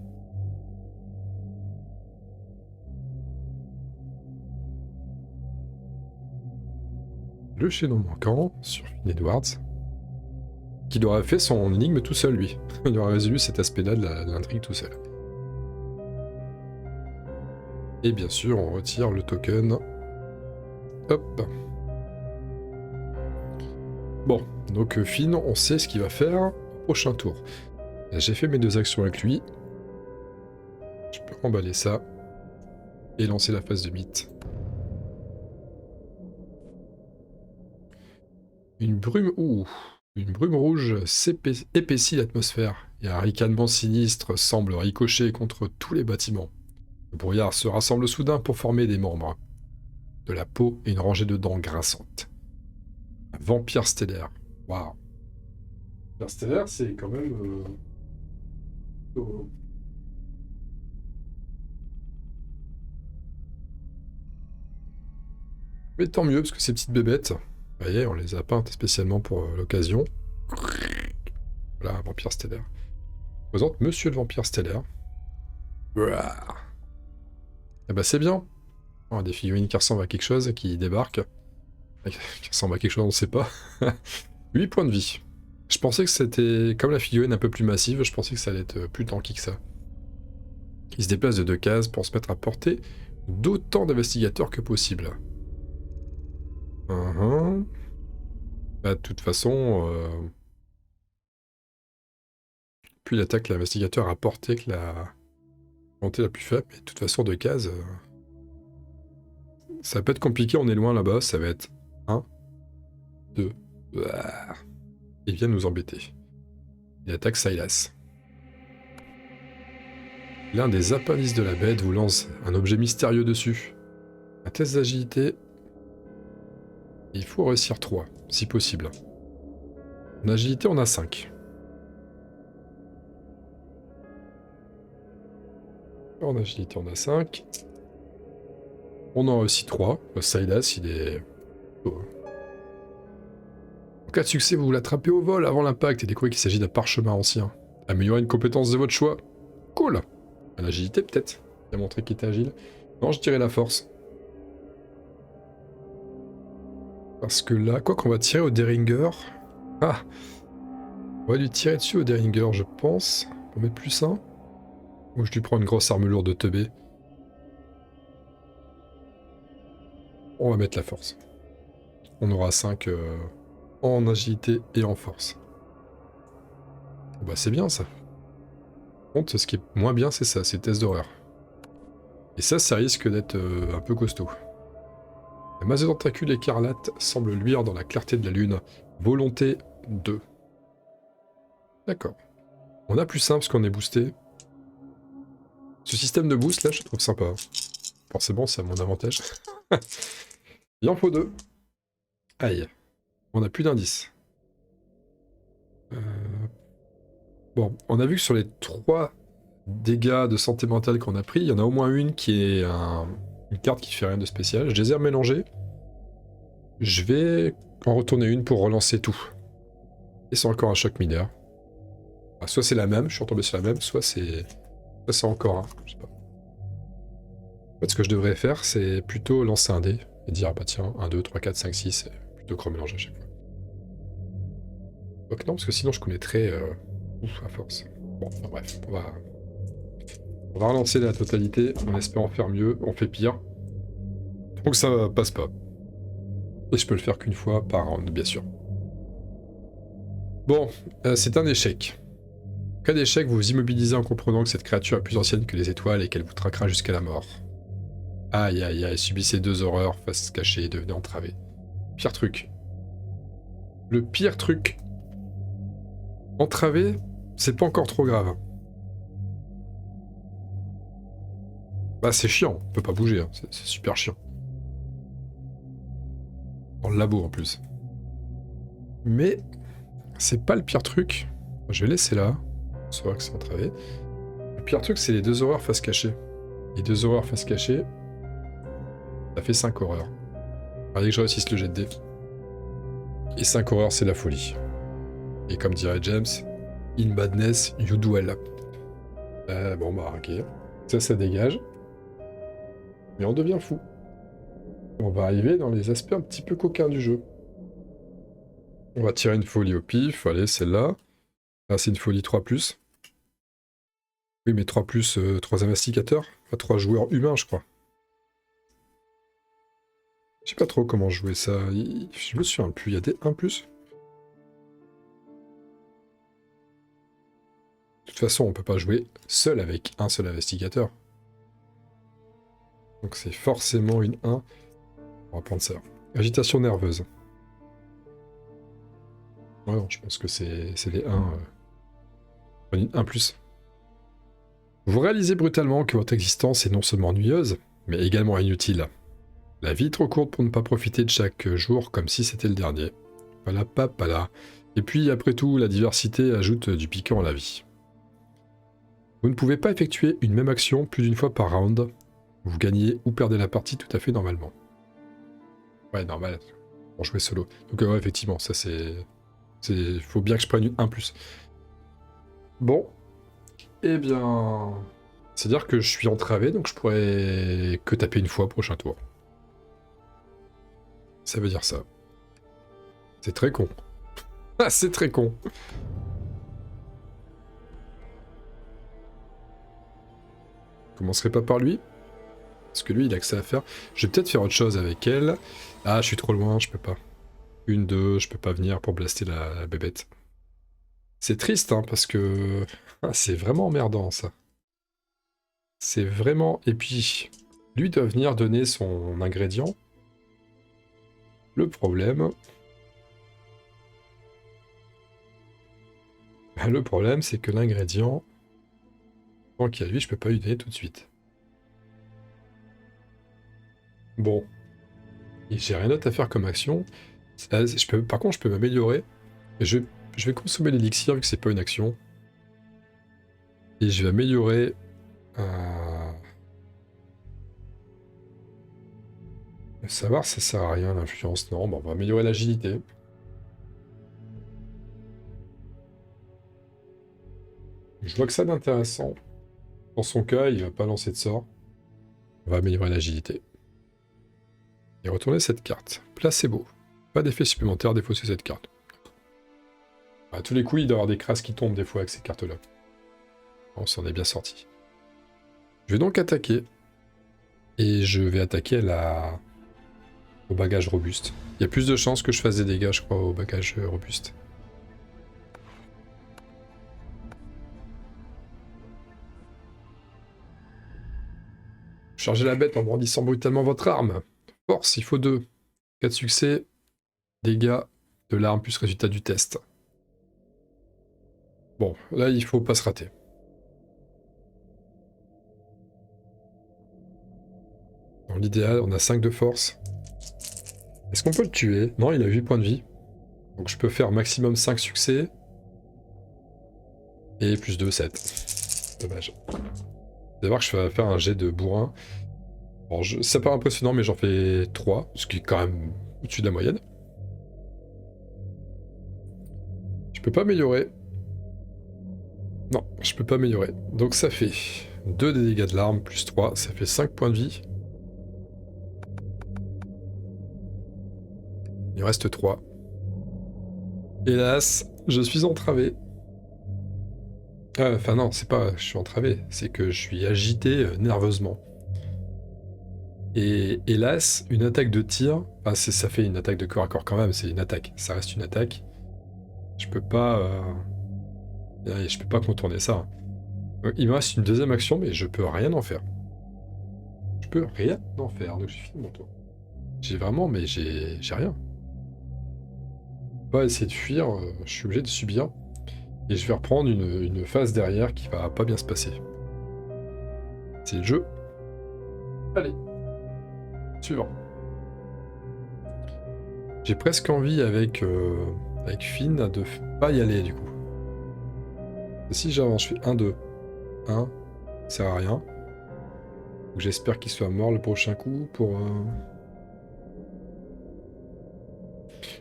Le chaînon manquant sur Finn Edwards. Qu'il aurait fait son énigme tout seul, lui. Il aurait résolu cet aspect-là de l'intrigue tout seul. Et bien sûr, on retire le token. Hop. Bon, donc Finn, on sait ce qu'il va faire au prochain tour. J'ai fait mes 2 actions avec lui. Je peux emballer ça. Et lancer la phase de mythe. Une brume... Ouh. Une brume rouge épaissit l'atmosphère, et un ricanement sinistre semble ricocher contre tous les bâtiments. Le brouillard se rassemble soudain pour former des membres, de la peau et une rangée de dents grinçantes. Un vampire stellaire. Waouh. Vampire stellaire, c'est quand même... Mais tant mieux, parce que ces petites bébêtes, vous voyez, on les a peintes spécialement pour l'occasion. Voilà, un vampire stellaire. Je présente Monsieur le vampire stellaire. Eh ben c'est bien. On a des figurines qui ressemblent à quelque chose, qui débarquent. Qui ressemblent à quelque chose, on ne sait pas. 8 points de vie. Je pensais que c'était... Comme la figurine un peu plus massive, je pensais que ça allait être plus tanky que ça. Il se déplace de 2 cases pour se mettre à portée d'autant d'investigateurs que possible. Bah, de toute façon, plus il attaque l'investigateur à portée que la montée la plus faible, mais de toute façon 2 cases, ça peut être compliqué, on est loin là-bas, ça va être 1, 2, il vient nous embêter. Il attaque Silas. L'un des appendices de la bête vous lance un objet mystérieux dessus. Un test d'agilité. Il faut réussir 3, si possible. En agilité, on a 5. En agilité, on a 5. On en réussit 3. Silas, il est... En cas de succès, vous l'attrapez au vol avant l'impact et découvrez qu'il s'agit d'un parchemin ancien. Améliorez une compétence de votre choix. Cool. L'agilité, peut-être. Il a montré qu'il était agile. Non, je dirais la force. Parce que là, quoi qu'on va tirer au Deringer... Ah, on va lui tirer dessus au Deringer, je pense. Pour mettre plus 1. Ou je lui prends une grosse arme lourde de teubé. On va mettre la force. On aura 5 en agilité et en force. Bah c'est bien ça. Par contre, ce qui est moins bien, c'est ça, c'est le test d'horreur. Et ça risque d'être un peu costaud. La masse de tentacules écarlate semble luire dans la clarté de la lune. Volonté 2. D'accord. On a plus simple parce qu'on est boosté. Ce système de boost là, je trouve sympa. Forcément, c'est à mon avantage. Il en faut 2. Aïe. On a plus d'indices. Bon, on a vu que sur les 3 dégâts de santé mentale qu'on a pris, il y en a au moins une qui est une carte qui fait rien de spécial. Je les ai remélangées. Je vais en retourner une pour relancer tout. Et c'est encore un choc mineur. Ah, soit c'est la même, je suis retombé sur la même, soit c'est encore un, je sais pas. En fait, ce que je devrais faire, c'est plutôt lancer un dé et dire, ah bah tiens, 1, 2, 3, 4, 5, 6, plutôt que remélanger à chaque fois. Donc non, parce que sinon je connaîtrais à force. Bon, enfin, bref, on va relancer la totalité en espérant faire mieux, on fait pire. Donc ça passe pas. Et je peux le faire qu'une fois par round, bien sûr. Bon, c'est un échec. En cas d'échec, vous vous immobilisez en comprenant que cette créature est plus ancienne que les étoiles et qu'elle vous traquera jusqu'à la mort. Aïe aïe aïe, subissez 2 horreurs, face cachée et devenez entravé. Pire truc. Le pire truc. Entravé, c'est pas encore trop grave. Bah c'est chiant, on peut pas bouger, hein. C'est super chiant. Dans le labo en plus. Mais c'est pas le pire truc. Je vais laisser là. On saura que c'est entravé. Le pire truc, c'est les 2 horreurs face cachée. Les 2 horreurs face cachée, ça fait 5 horreurs. Fallait que je réussisse le jet de dés. Et 5 horreurs, c'est la folie. Et comme dirait James, in madness, you duel. Bon bah ok. Ça dégage. Mais on devient fou. On va arriver dans les aspects un petit peu coquins du jeu. On va tirer une folie au pif. Allez, celle-là. Ah, c'est une folie 3+. Oui, mais 3+, 3 investigateurs. Enfin, 3 joueurs humains, je crois. Je sais pas trop comment jouer ça. Je me souviens plus. Il y a des 1+. De toute façon, on peut pas jouer seul avec un seul investigateur. Donc c'est forcément une 1. On va prendre ça. Agitation nerveuse. Ouais, non, je pense que c'est les 1. Une 1+. Vous réalisez brutalement que votre existence est non seulement ennuyeuse, mais également inutile. La vie est trop courte pour ne pas profiter de chaque jour comme si c'était le dernier. Voilà, papala. Et puis, après tout, la diversité ajoute du piquant à la vie. Vous ne pouvez pas effectuer une même action plus d'une fois par round. Vous gagnez ou perdez la partie tout à fait normalement. Ouais, normal, pour jouer solo. Donc ouais, effectivement, ça c'est... Faut bien que je prenne une 1+. Bon. Eh bien... C'est-à-dire que je suis entravé, donc je pourrais que taper une fois au prochain tour. Ça veut dire ça. C'est très con. Ah, c'est très con. Je commencerai pas par lui. Parce que lui, il a que ça à faire. Je vais peut-être faire autre chose avec elle. Ah, je suis trop loin, je peux pas. 1, 2, je peux pas venir pour blaster la bébête. C'est triste, hein, parce que... Ah, c'est vraiment emmerdant, ça. C'est vraiment... Et puis, lui doit venir donner son ingrédient. Le problème... Le problème, c'est que l'ingrédient... Tant qu'il y a lui, je peux pas lui donner tout de suite. Bon. Et j'ai rien d'autre à faire comme action. Par contre, je peux m'améliorer. Je vais consommer l'élixir, vu que c'est pas une action. Et je vais améliorer... Savoir, ça sert à rien, l'influence. Non, bon, on va améliorer l'agilité. Je vois que ça d'intéressant. Dans son cas, il va pas lancer de sort. On va améliorer l'agilité. Et retourner cette carte. Placebo. Pas d'effet supplémentaire défausser cette carte. À tous les coups, il doit y avoir des crasses qui tombent des fois avec ces cartes-là. On s'en est bien sorti. Je vais donc attaquer. Et je vais attaquer au bagage robuste. Il y a plus de chances que je fasse des dégâts, je crois, au bagage robuste. Chargez la bête en brandissant brutalement votre arme. Force, il faut 2. 4 succès. Dégâts de l'arme plus résultat du test. Bon, là, il faut pas se rater. Dans l'idéal, on a 5 de force. Est-ce qu'on peut le tuer? Non, il a 8 points de vie. Donc je peux faire maximum 5 succès. Et plus 2, 7. Dommage. Vous allez voir que je vais faire un jet de bourrin. Bon, c'est pas impressionnant, mais j'en fais 3, ce qui est quand même au-dessus de la moyenne. Je peux pas améliorer. Non, je peux pas améliorer. Donc ça fait 2 des dégâts de l'arme, plus 3, ça fait 5 points de vie. Il reste 3. Hélas, je suis entravé. Enfin non, c'est pas je suis entravé, c'est que je suis agité nerveusement. Et hélas, une attaque de tir, enfin, ça fait une attaque de corps à corps quand même, c'est une attaque, ça reste une attaque. Je peux pas contourner ça. Il me reste une deuxième action, mais je peux rien en faire. Je peux rien en faire, donc j'ai fini mon tour. J'ai vraiment, mais j'ai rien. Pas essayer de fuir, je suis obligé de subir. Et je vais reprendre une phase derrière qui va pas bien se passer. C'est le jeu. Allez. Suivant. J'ai presque envie avec Finn de pas y aller du coup. Si j'avance, je fais 1, 2. 1, ça sert à rien. J'espère qu'il soit mort le prochain coup pour...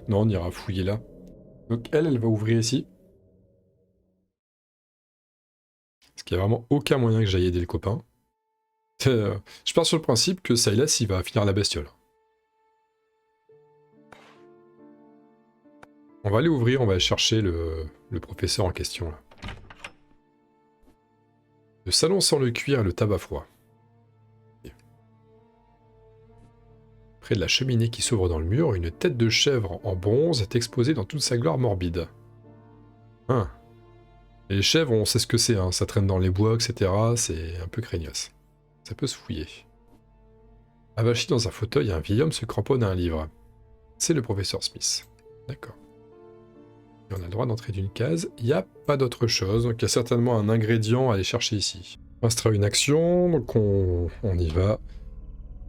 Non, on ira fouiller là. Donc elle va ouvrir ici. Parce qu'il n'y a vraiment aucun moyen que j'aille aider le copain. Je pars sur le principe que Silas, il va finir la bestiole. On va aller ouvrir, on va aller chercher le professeur en question. Là. Le salon sans le cuir et le tabac froid. Près de la cheminée qui s'ouvre dans le mur, une tête de chèvre en bronze est exposée dans toute sa gloire morbide. Hein. Et les chèvres, on sait ce que c'est, hein. Ça traîne dans les bois, etc. C'est un peu craignos. Ça peut se fouiller. Avachi dans un fauteuil, un vieil homme se cramponne à un livre. C'est le professeur Smith. D'accord. Et on a le droit d'entrer d'une case. Il n'y a pas d'autre chose, donc il y a certainement un ingrédient à aller chercher ici. On restera une action, donc on y va.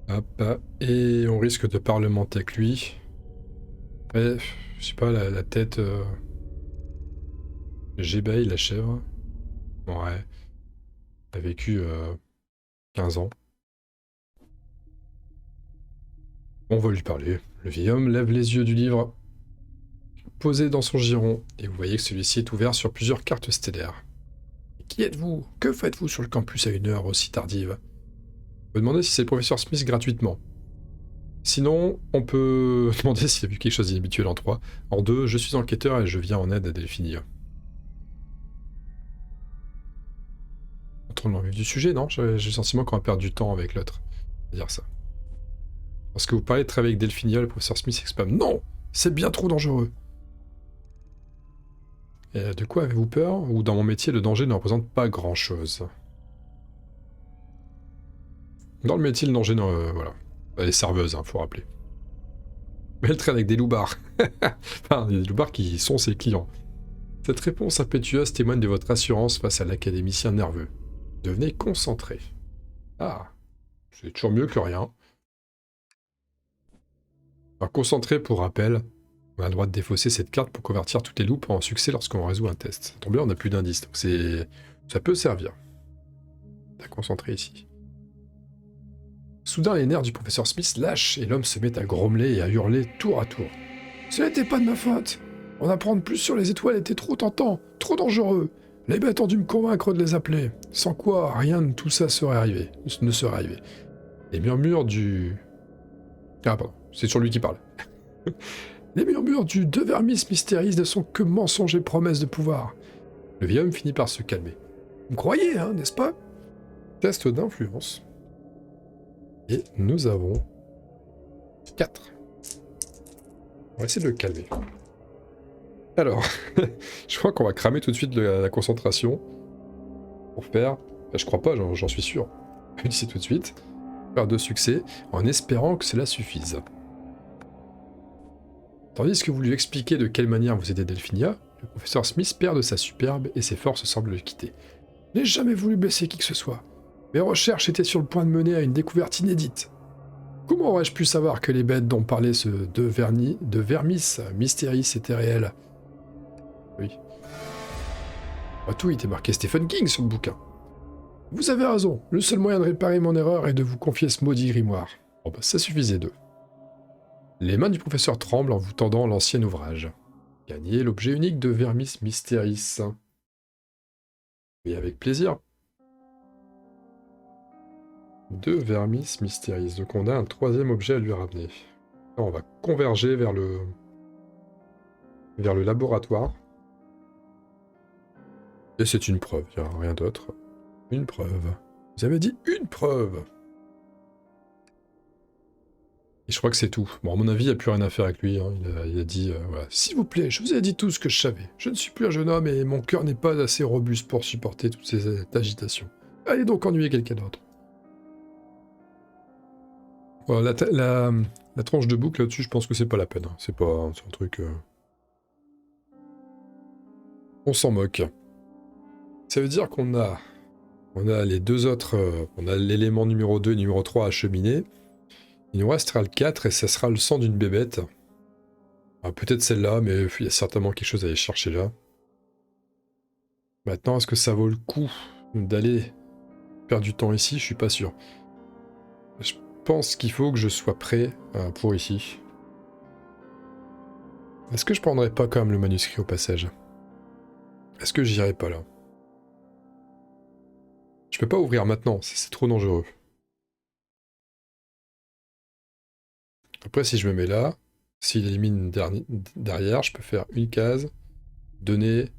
Hop, et on risque de parlementer avec lui. Ouais, je sais pas, la tête... J'ébahis la chèvre. Ouais. Elle a vécu 15 ans. On va lui parler. Le vieil homme lève les yeux du livre posé dans son giron, et vous voyez que celui-ci est ouvert sur plusieurs cartes stellaires. Qui êtes-vous? Que faites-vous sur le campus à une heure aussi tardive? On peut demander si c'est le professeur Smith gratuitement. Sinon, on peut demander s'il a vu quelque chose d'inhabituel en 3. En 2, je suis enquêteur et je viens en aide à Delphinia. En rentrons dans le vif du sujet, non? J'ai le sentiment qu'on va perdre du temps avec l'autre. On va dire ça. Parce que vous parlez de travailler avec Delphinia, le professeur Smith expam. Non! C'est bien trop dangereux. Et de quoi avez-vous peur? Ou dans mon métier, le danger ne représente pas grand-chose. Dans le métier, le danger, voilà. Elle est serveuse, faut rappeler. Mais elle traîne avec des loupards. Enfin, des loupards qui sont ses clients. Cette réponse impétueuse témoigne de votre assurance face à l'académicien nerveux. Devenez concentré. Ah, c'est toujours mieux que rien. Alors, concentré, pour rappel, on a le droit de défausser cette carte pour convertir toutes les loupes en succès lorsqu'on résout un test. Ça tombe bien, on n'a plus d'indices, donc ça peut servir. T'as concentré ici. Soudain, les nerfs du professeur Smith lâchent et l'homme se met à grommeler et à hurler tour à tour. Ce n'était pas de ma faute. En apprendre plus sur les étoiles était trop tentant, trop dangereux. Les bêtes ont dû me convaincre de les appeler. Sans quoi, rien de tout ça ne serait arrivé. Les murmures du... Ah pardon, c'est sur lui qui parle. Les murmures du De Vermis Mysteris ne sont que mensonges et promesses de pouvoir. Le vieil homme finit par se calmer. Vous me croyez, hein, n'est-ce pas? Test d'influence. Et nous avons 4. On va essayer de le calmer. Alors, je crois qu'on va cramer tout de suite la concentration pour faire... je crois pas, j'en suis sûr. On va utiliser tout de suite. Faire 2 succès en espérant que cela suffise. Tandis que vous lui expliquez de quelle manière vous aidez Delphinia, le professeur Smith perd de sa superbe et ses forces semblent le quitter. Je n'ai jamais voulu blesser qui que ce soit. Mes recherches étaient sur le point de mener à une découverte inédite. Comment aurais-je pu savoir que les bêtes dont parlait ce De Vermis Mysteris étaient réelles? Oui. Tout, il était marqué Stephen King sur le bouquin. Vous avez raison, le seul moyen de réparer mon erreur est de vous confier ce maudit grimoire. Bon bah ça suffisait d'eux. Les mains du professeur tremblent en vous tendant l'ancien ouvrage. Gagnez l'objet unique de Vermis Mysteris. Et avec plaisir. De Vermis Mysteris. Donc on a un 3e objet à lui ramener. Là, on va converger vers le laboratoire. Et c'est une preuve, il n'y a rien d'autre. Une preuve. Vous avez dit une preuve. Et je crois que c'est tout. Bon, à mon avis, il n'y a plus rien à faire avec lui. Hein. Il a dit, voilà. S'il vous plaît, je vous ai dit tout ce que je savais. Je ne suis plus un jeune homme et mon cœur n'est pas assez robuste pour supporter toutes ces agitations. Allez donc ennuyer quelqu'un d'autre. Voilà, la tranche de boucle là-dessus, je pense que c'est pas la peine. Hein. C'est un truc... On s'en moque. Ça veut dire qu'on a les deux autres... on a l'élément numéro 2 et numéro 3 à cheminer. Il nous restera le 4 et ça sera le sang d'une bébête. Peut-être celle-là, mais il y a certainement quelque chose à aller chercher là. Maintenant, est-ce que ça vaut le coup d'aller perdre du temps ici? Je suis pas sûr. Je pense qu'il faut que je sois prêt pour ici. Est-ce que je prendrais pas quand même le manuscrit au passage? Est-ce que j'irai pas là? Je peux pas ouvrir maintenant, c'est trop dangereux. Après, si je me mets là, s'il élimine derrière, je peux faire une case, donner,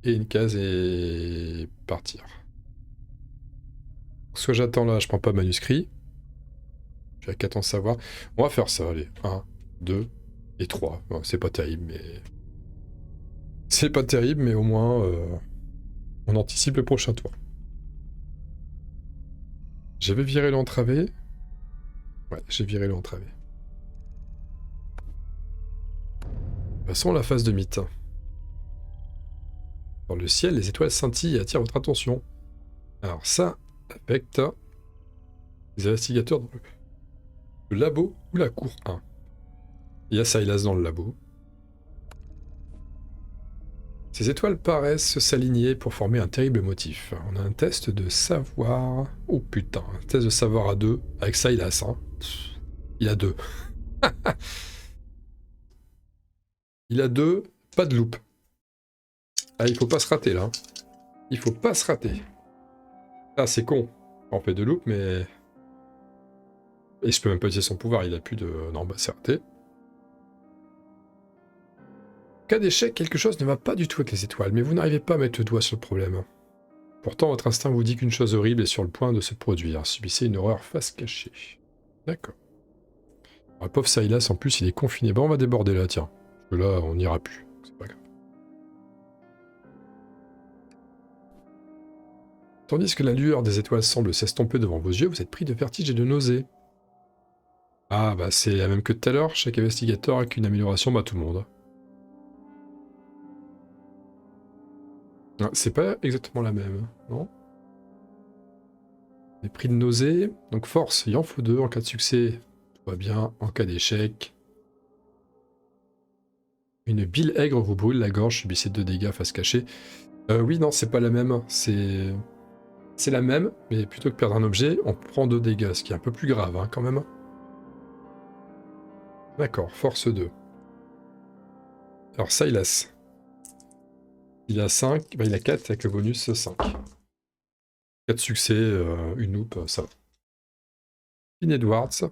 et une case et partir. Soit j'attends là, je prends pas manuscrit. J'ai qu'à t'en savoir. On va faire ça, allez. 1, 2 et 3. Bon, c'est pas terrible, mais... C'est pas terrible, mais au moins, on anticipe le prochain tour. J'avais viré l'entravé. Ouais, j'ai viré l'entravé. Passons à la phase de mythe. Dans le ciel, les étoiles scintillent et attirent votre attention. Alors ça affecte les investigateurs dans le labo ou la cour 1. Il y a Silas dans le labo. Ces étoiles paraissent s'aligner pour former un terrible motif. On a un test de savoir... Oh putain, un test de savoir à 2 avec Silas. Hein. Il a 2. Il a 2, pas de loupe. Ah, il faut pas se rater là. Il faut pas se rater. Ah, c'est con. On fait 2 loupes, mais... Et je peux même pas utiliser son pouvoir, il a plus de... Non, bah c'est raté. Cas d'échec, quelque chose ne va pas du tout avec les étoiles, mais vous n'arrivez pas à mettre le doigt sur le problème. Pourtant, votre instinct vous dit qu'une chose horrible est sur le point de se produire. Subissez une horreur face cachée. D'accord. Le pauvre Silas, en plus, il est confiné. Bon, on va déborder là, tiens. Parce que là, on n'ira plus. C'est pas grave. Tandis que la lueur des étoiles semble s'estomper devant vos yeux, vous êtes pris de vertige et de nausées. Ah, bah c'est la même que tout à l'heure. Chaque investigateur a qu'une amélioration, bah tout le monde. Ah, c'est pas exactement la même, non? Les prix de nausée. Donc force, il en faut 2 en cas de succès. Tout va bien. En cas d'échec. Une bile aigre vous brûle la gorge, subissez 2 dégâts face cachée. Oui, non, c'est pas la même. C'est la même, mais plutôt que perdre un objet, on prend 2 dégâts, ce qui est un peu plus grave, hein, quand même. D'accord, force 2. Alors Silas. Il a 5, bah il a 4 avec le bonus 5. 4 succès, une loupe, ça va. Finn Edwards,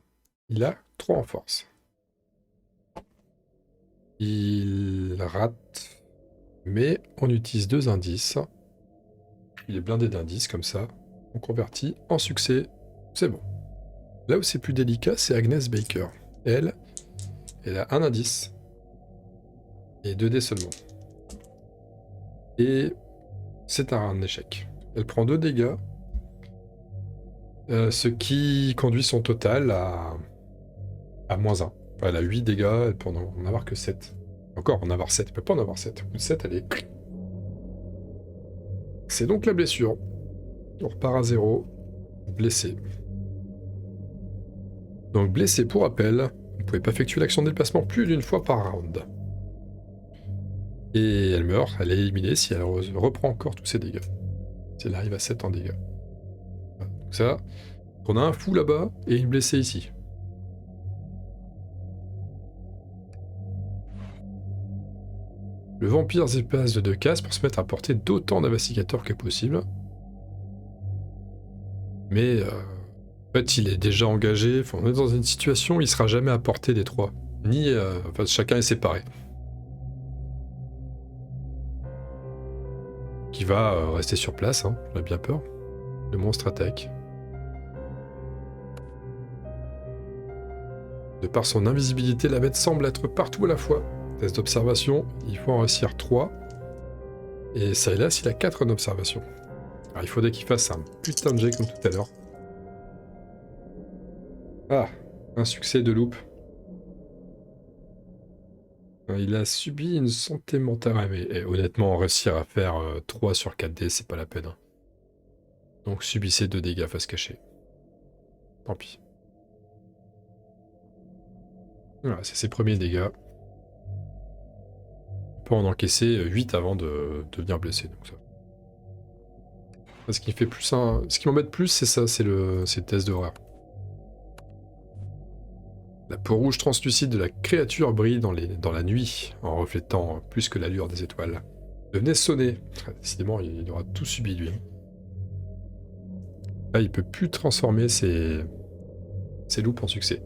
il a 3 en force. Il rate, mais on utilise 2 indices. Il est blindé d'indices comme ça. On convertit en succès, c'est bon. Là où c'est plus délicat, c'est Agnes Baker. Elle a un indice. Et 2 dés seulement. Et c'est un échec. Elle prend 2 dégâts. Ce qui conduit son total à -1. Enfin, elle a 8 dégâts, elle peut en avoir que 7. Encore en avoir 7, elle peut pas en avoir 7. Au bout de 7, elle est... C'est donc la blessure. On repart à 0. Blessé. Donc blessé pour rappel, vous ne pouvez pas effectuer l'action de déplacement plus d'une fois par round. Et elle meurt, elle est éliminée si elle reprend encore tous ses dégâts. Si elle arrive à 7 en dégâts. Voilà. Donc ça, on a un fou là-bas et une blessée ici. Le vampire se passe de 2 cases pour se mettre à portée d'autant d'investigateurs que possible. Mais en fait, il est déjà engagé. Enfin, on est dans une situation où il sera jamais à portée des 3. Ni, enfin, chacun est séparé. Qui va rester sur place, hein. J'en ai bien peur. Le monstre attaque. De par son invisibilité, la bête semble être partout à la fois. Test d'observation, il faut en réussir 3. Et Silas, il a 4 en observation. Alors il faudrait qu'il fasse un putain de jet comme tout à l'heure. Ah, un succès de loupe. Il a subi une santé mentale, mais honnêtement, réussir à faire 3 sur 4D, c'est pas la peine. Hein. Donc subissez 2 dégâts face cachée. Tant pis. Voilà, c'est ses premiers dégâts. On peut en encaisser 8 avant de devenir blessé. Donc ça. Ce qui fait plus ce qui m'embête plus, c'est ça, c'est le test d'horreur. La peau rouge translucide de la créature brille dans la nuit, en reflétant plus que l'allure des étoiles. Venez sonner. Décidément, il aura tout subi, lui. Là, il peut plus transformer ses loupes en succès.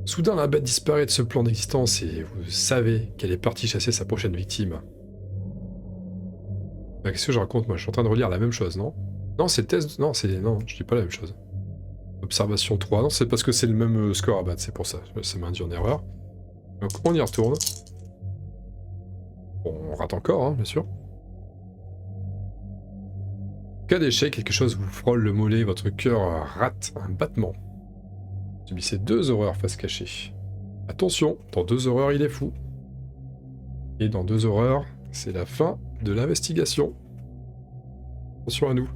Soudain, la bête disparaît de ce plan d'existence et vous savez qu'elle est partie chasser sa prochaine victime. Qu'est-ce que je raconte, moi? Je suis en train de relire la même chose, non? Non, c'est le test... Non, je dis pas la même chose. Observation 3. Non, c'est parce que c'est le même score à battre, c'est pour ça. Ça m'a induit en erreur. Donc, on y retourne. Bon, on rate encore, hein, bien sûr. Cas d'échec, quelque chose vous frôle le mollet, votre cœur rate un battement. Subissez 2 horreurs face cachée. Attention, dans 2 horreurs, il est fou. Et dans 2 horreurs, c'est la fin de l'investigation. Attention à nous.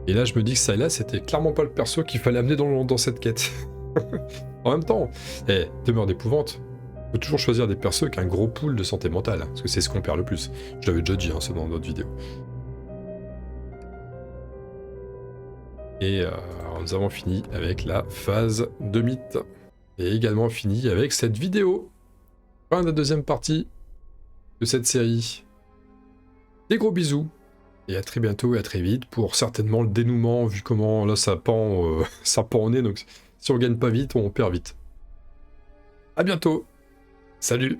Et là, je me dis que Silas, c'était clairement pas le perso qu'il fallait amener dans cette quête. En même temps, demeure d'épouvante. Faut toujours choisir des persos avec un gros pool de santé mentale, parce que c'est ce qu'on perd le plus. Je l'avais déjà dit, hein, c'est dans d'autres vidéos. Et nous avons fini avec la phase de mythe. Et également fini avec cette vidéo. Fin de la deuxième partie de cette série. Des gros bisous. Et à très bientôt et à très vite pour certainement le dénouement, vu comment là ça pend au nez. Donc si on gagne pas vite, on perd vite. À bientôt. Salut.